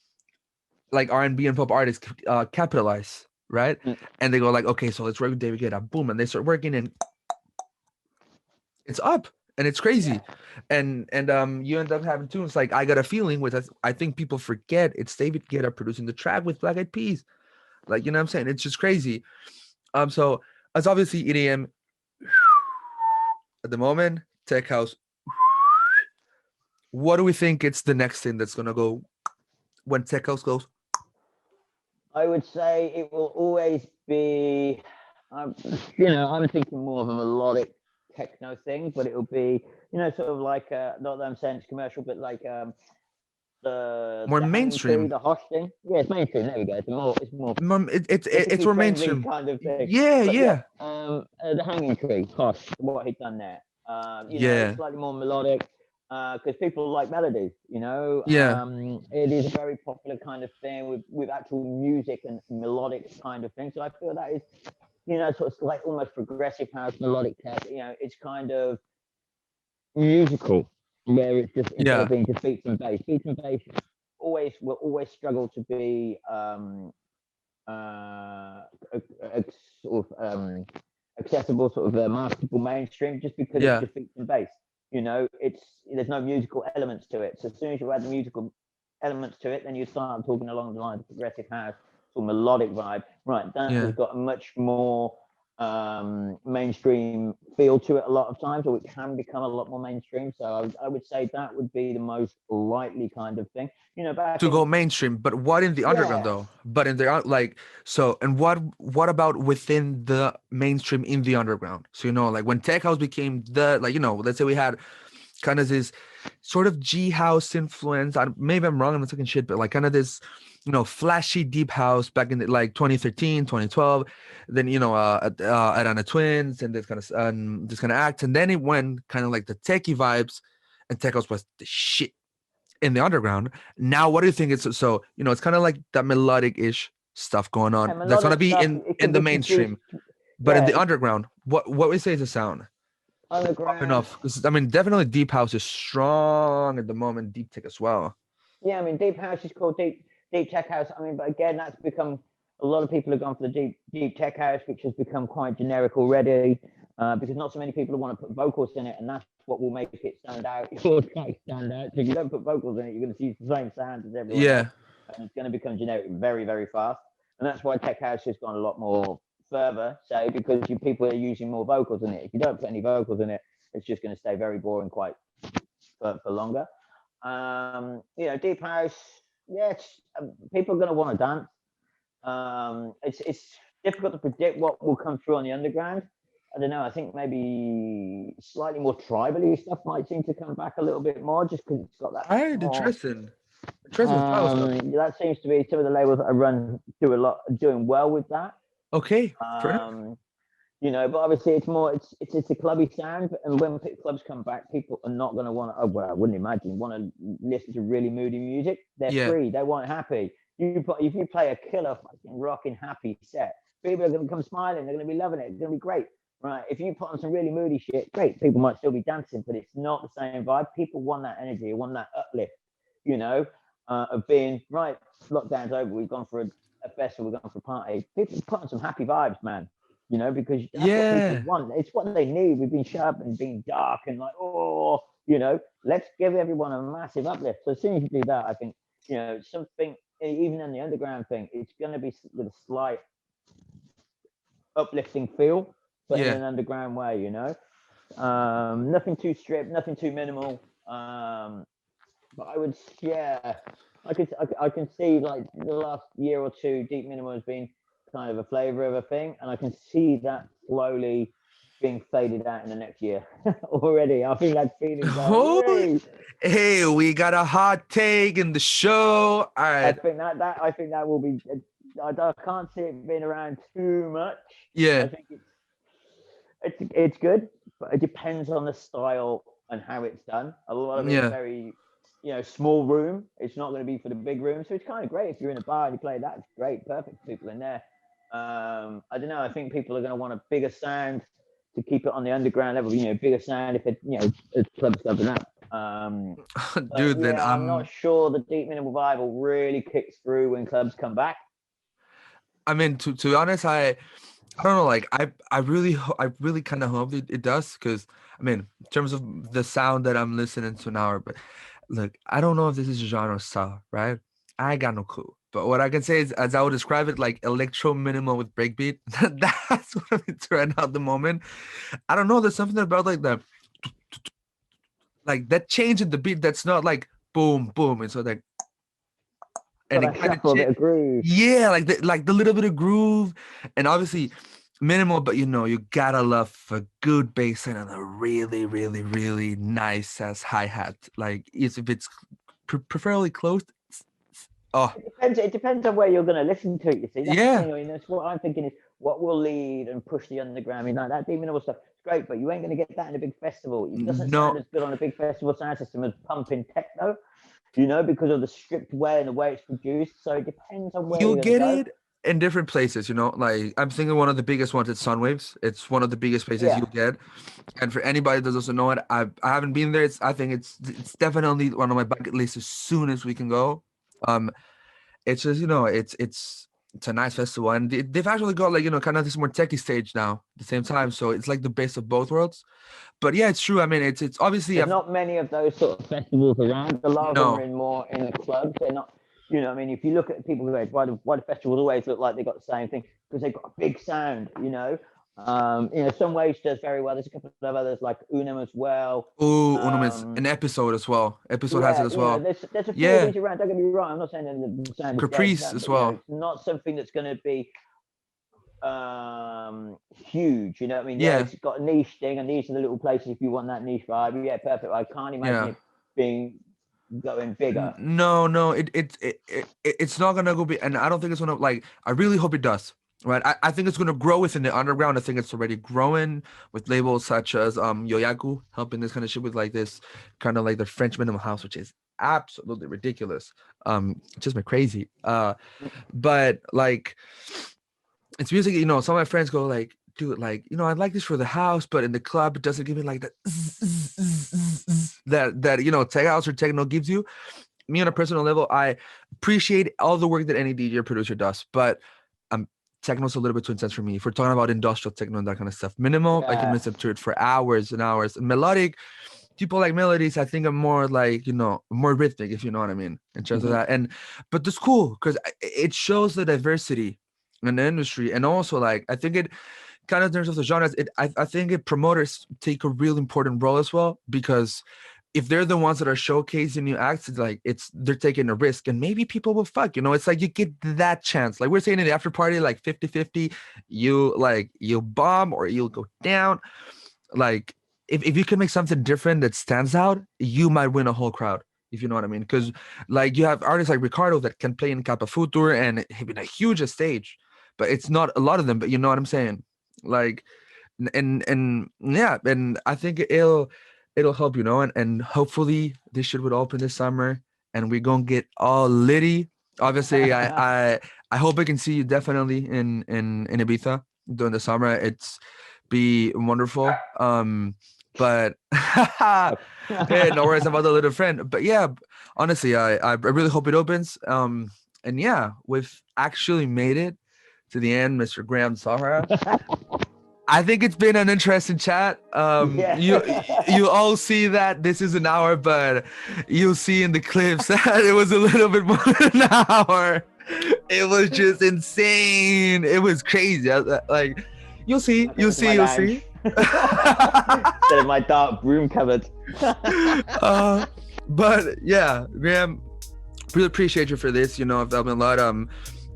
like R&B and pop artists capitalize, right? Mm. And they go like, okay, so let's work with David Guetta, boom, and they start working, and it's up, and it's crazy. Yeah. And you end up having tunes like I Got a Feeling, which I think people forget it's David Guetta producing the track with Black Eyed Peas. Like, you know what I'm saying? It's just crazy. So it's obviously EDM at the moment, tech house. What do we think it's the next thing that's gonna go when tech house goes? I would say it will always be, you know, I'm thinking more of a melodic techno thing, but it will be, you know, sort of like, not that I'm saying it's commercial, but like More the hanging tree, mainstream. the Hosh thing. Yeah, it's mainstream. There we go. It's more It's politically more friendly mainstream. kind of thing. Yeah, But yeah, yeah, the hanging tree, Hosh, what he'd done there. You know, it's yeah, slightly more melodic because people like melodies. You know, yeah. it is a very popular kind of thing with actual music and melodic kind of thing. So I feel that is, you know, sort of like almost progressive house, melodic tech. You know, it's kind of musical, where it's just instead Yeah. of being just beats and bass. Beats and bass always will always struggle to be sort of accessible, sort of marketable mainstream, just because it's Yeah. just beats and bass. You know, there's no musical elements to it. So as soon as you add the musical elements to it, then you start talking along the lines of progressive house, sort of melodic vibe. Right, that has Yeah. got a much more mainstream feel to it a lot of times, or it can become a lot more mainstream. So I would say that would be the most likely kind of thing. You know, back To in go mainstream, but what in the underground yeah, though? But in the like so, and what about within the mainstream in the underground? So, you know, like when tech house became the, like, you know, let's say we had kind of this sort of G house influence. Maybe I'm wrong, I'm not talking shit, but like kind of this, you know, flashy deep house back in the, like 2013, 2012. Then, you know, at Anna Twins and this kind of act, and then it went kind of like the techie vibes, and tech house was the shit in the underground. Now, what do you think? It's so, you know, it's kind of like that melodic-ish stuff going yeah, on that's gonna melodic be stuff. in It can the be produced. mainstream, but in Yeah, the underground, what we say is a sound popping underground. off. Because I mean, definitely deep house is strong at the moment. Deep tech as well. Yeah, I mean, deep house is called deep tech house. I mean, but again, that's become a lot of people have gone for the deep tech house, which has become quite generic already, because not so many people want to put vocals in it, and that's what will make it stand out. Your track stand out. So if you don't put vocals in it, you're going to use the same sound as everyone else, Yeah, and it's going to become generic very, very fast. And that's why tech house has gone a lot more further. So because people are using more vocals in it. If you don't put any vocals in it, it's just going to stay very boring quite for longer. You know, deep house, yeah, people are going to want to dance. It's difficult to predict what will come through on the underground. I don't know. I think maybe slightly more tribally stuff might seem to come back a little bit more, just because it's got that right. more. Interesting with tribal stuff. That seems to be some of the labels that I run doing well with that. Okay, fair enough. Um, you know, but obviously it's more it's a clubby sound, and when clubs come back, people are not going to want to, oh, well, I wouldn't imagine, want to listen to really moody music. They're Yeah, free, they want happy. If you play a killer fucking rocking happy set, people are going to come smiling, they're going to be loving it, it's going to be great. Right, if you put on some really moody shit, great, people might still be dancing, but it's not the same vibe. People want that energy, want that uplift, you know, of being right, lockdown's over, we've gone for a festival, we've gone for a party, people put on some happy vibes, man, you know, because that's what people yeah, want. It's what they need. We've been sharp and being dark and like, oh, You know, let's give everyone a massive uplift. So as soon as you do that, I think, you know, something, even in the underground thing, it's going to be with a slight uplifting feel, but in Yeah. an underground way, you know. Nothing too stripped, nothing too minimal. But I would, yeah, I can see like the last year or two, deep minimal has been kind of a flavor of a thing, and I can see that slowly being faded out in the next year already. I think that feeling's like, Oh, woo. hey, we got a hot take in the show. All right. I think that will be. I can't see it being around too much. I Yeah. think it's good, but it depends on the style and how it's done. A lot of it's Yeah. very, you know, small room. It's not going to be for the big room, so it's kind of great if you're in a bar and you play that. It's great, perfect for people in there. I don't know. I think people are going to want a bigger sound to keep it on the underground level. You know, bigger sound if it, you know, it's club stuff and that. But Dude, then yeah, I'm not sure the deep minimal vibe will really kicks through when clubs come back. I mean, to be honest, I don't know. Like, I really kind of hope it does, because I mean, in terms of the sound that I'm listening to now, but look, I don't know if this is a genre style, right? I got no clue. But what I can say is, as I would describe it, like electro minimal with breakbeat. That's what it's right now at the moment. I don't know. There's something about like that change in the beat that's not like boom boom. It's sort of like, and Got it a kind of shuffle, a bit of groove. yeah, like the little bit of groove, and obviously minimal, but you know, you gotta love a good bass line and a really, really, really nice as hi hat. Like, if it's preferably closed. Oh It depends. It depends on where you're going to listen to it. You see, that's the yeah, thing. I mean, that's what I'm thinking is what will lead and push the underground. I mean, like that demon stuff. It's great, but you ain't going to get that in a big festival. It doesn't sound no, as good on a big festival sound system as pumping techno. You know, because of the stripped way and the way it's produced. So it depends on where you'll you're going to get go. it in different places. You know, like I'm thinking one of the biggest ones is Sunwaves. It's one of the biggest places Yeah, you'll get. And for anybody that doesn't know it, I haven't been there. I think it's definitely one of my bucket lists as soon as we can go. Um, it's just, you know, it's a nice festival, and they've actually got, like, you know, kind of this more techy stage now at the same time, so it's like the best of both worlds. But yeah, it's true. I mean, it's obviously there's I've not many of those sort of festivals around. A lot of them are no. in more in the clubs. They're not. You know, I mean, if you look at people who go, why the festivals always look like they got the same thing because they've got a big sound. You know, some ways does very well. There's a couple of others like Unum as well. Oh, Ornaments, Um, an episode as well. Episode has it yeah, as you know, well. there's a few of Yeah, these around. Don't get me wrong. I'm not saying that the sound is great, Caprice as but you know, well. it's not something that's going to be huge. You know what I mean? Yeah, Yeah, it's got a niche thing, and these are the little places if you want that niche vibe. Yeah, perfect. I can't imagine yeah. it being going bigger. No, no, it's not gonna go be, and I don't think it's gonna, like, I really hope it does. Right, I think it's gonna grow within the underground. I think it's already growing with labels such as Yoyaku helping this kind of shit with like this kind of like the French minimum house, which is absolutely ridiculous. It just me crazy. But like, it's music, you know, some of my friends go like, dude, like, you know, I like this for the house, but in the club it doesn't give me like that that, you know, tech house or techno gives you. Me on a personal level, I appreciate all the work that any DJ or producer does, but techno's a little bit too intense for me. If we're talking about industrial techno and that kind of stuff, minimal, I can Yeah. listen to it for hours and hours. And melodic, people like melodies, I think, are more like, you know, more rhythmic, if you know what I mean, in terms of Mhm. that. And but that's cool because it shows the diversity in the industry, and also like I think it kind of, in terms of the genres, I think it promoters take a real important role as well, because if they're the ones that are showcasing new acts, it's like they're taking a risk, and maybe people will fuck, you know, it's like you get that chance, like we're saying in the after party, like 50-50, you bomb or you'll go down. Like, if you can make something different that stands out, you might win a whole crowd, if you know what I mean, because like you have artists like Ricardo that can play in Kappa Futur and in a huge stage, but it's not a lot of them, but you know what I'm saying, like, and yeah, and I think it'll help, you know, and hopefully this shit would open this summer and we're gonna get all litty. Obviously, I hope I can see you definitely in Ibiza during the summer. It's be wonderful. But yeah, no worries about the little friend. But yeah, honestly, I really hope it opens. And yeah, we've actually made it to the end, Mr. Graham Sahara. I think it's been an interesting chat. Yeah. You all see that this is an hour, but you'll see in the clips that it was a little bit more than an hour. It was just insane. It was crazy. Like, you'll see. Instead of my dark broom cupboard. But yeah, Graham, really appreciate you for this. You know, I've done a lot.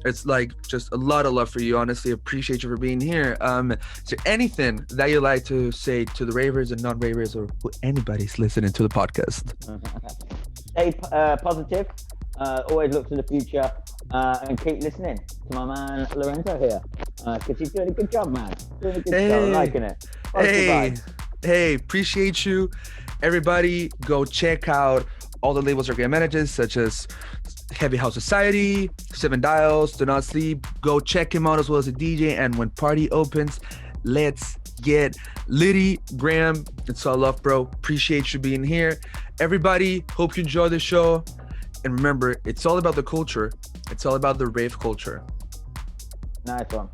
It's like just a lot of love for you. Honestly, appreciate you for being here. Is there anything that you'd like to say to the ravers and non-ravers, or who anybody's listening to the podcast? Stay positive. Always look to the future, and keep listening to my man Lorenzo here, because he's doing a good job, man. Doing a good job. I'm liking it. Hey, appreciate you. Everybody, go check out all the labels our Graham manages, such as Heavy House Society, 7 Dials, Do Not Sleep. Go check him out as well as a DJ. And when party opens, let's get litty. Graham, it's all love, bro. Appreciate you being here. Everybody, hope you enjoy the show. And remember, it's all about the culture. It's all about the rave culture. Nice one.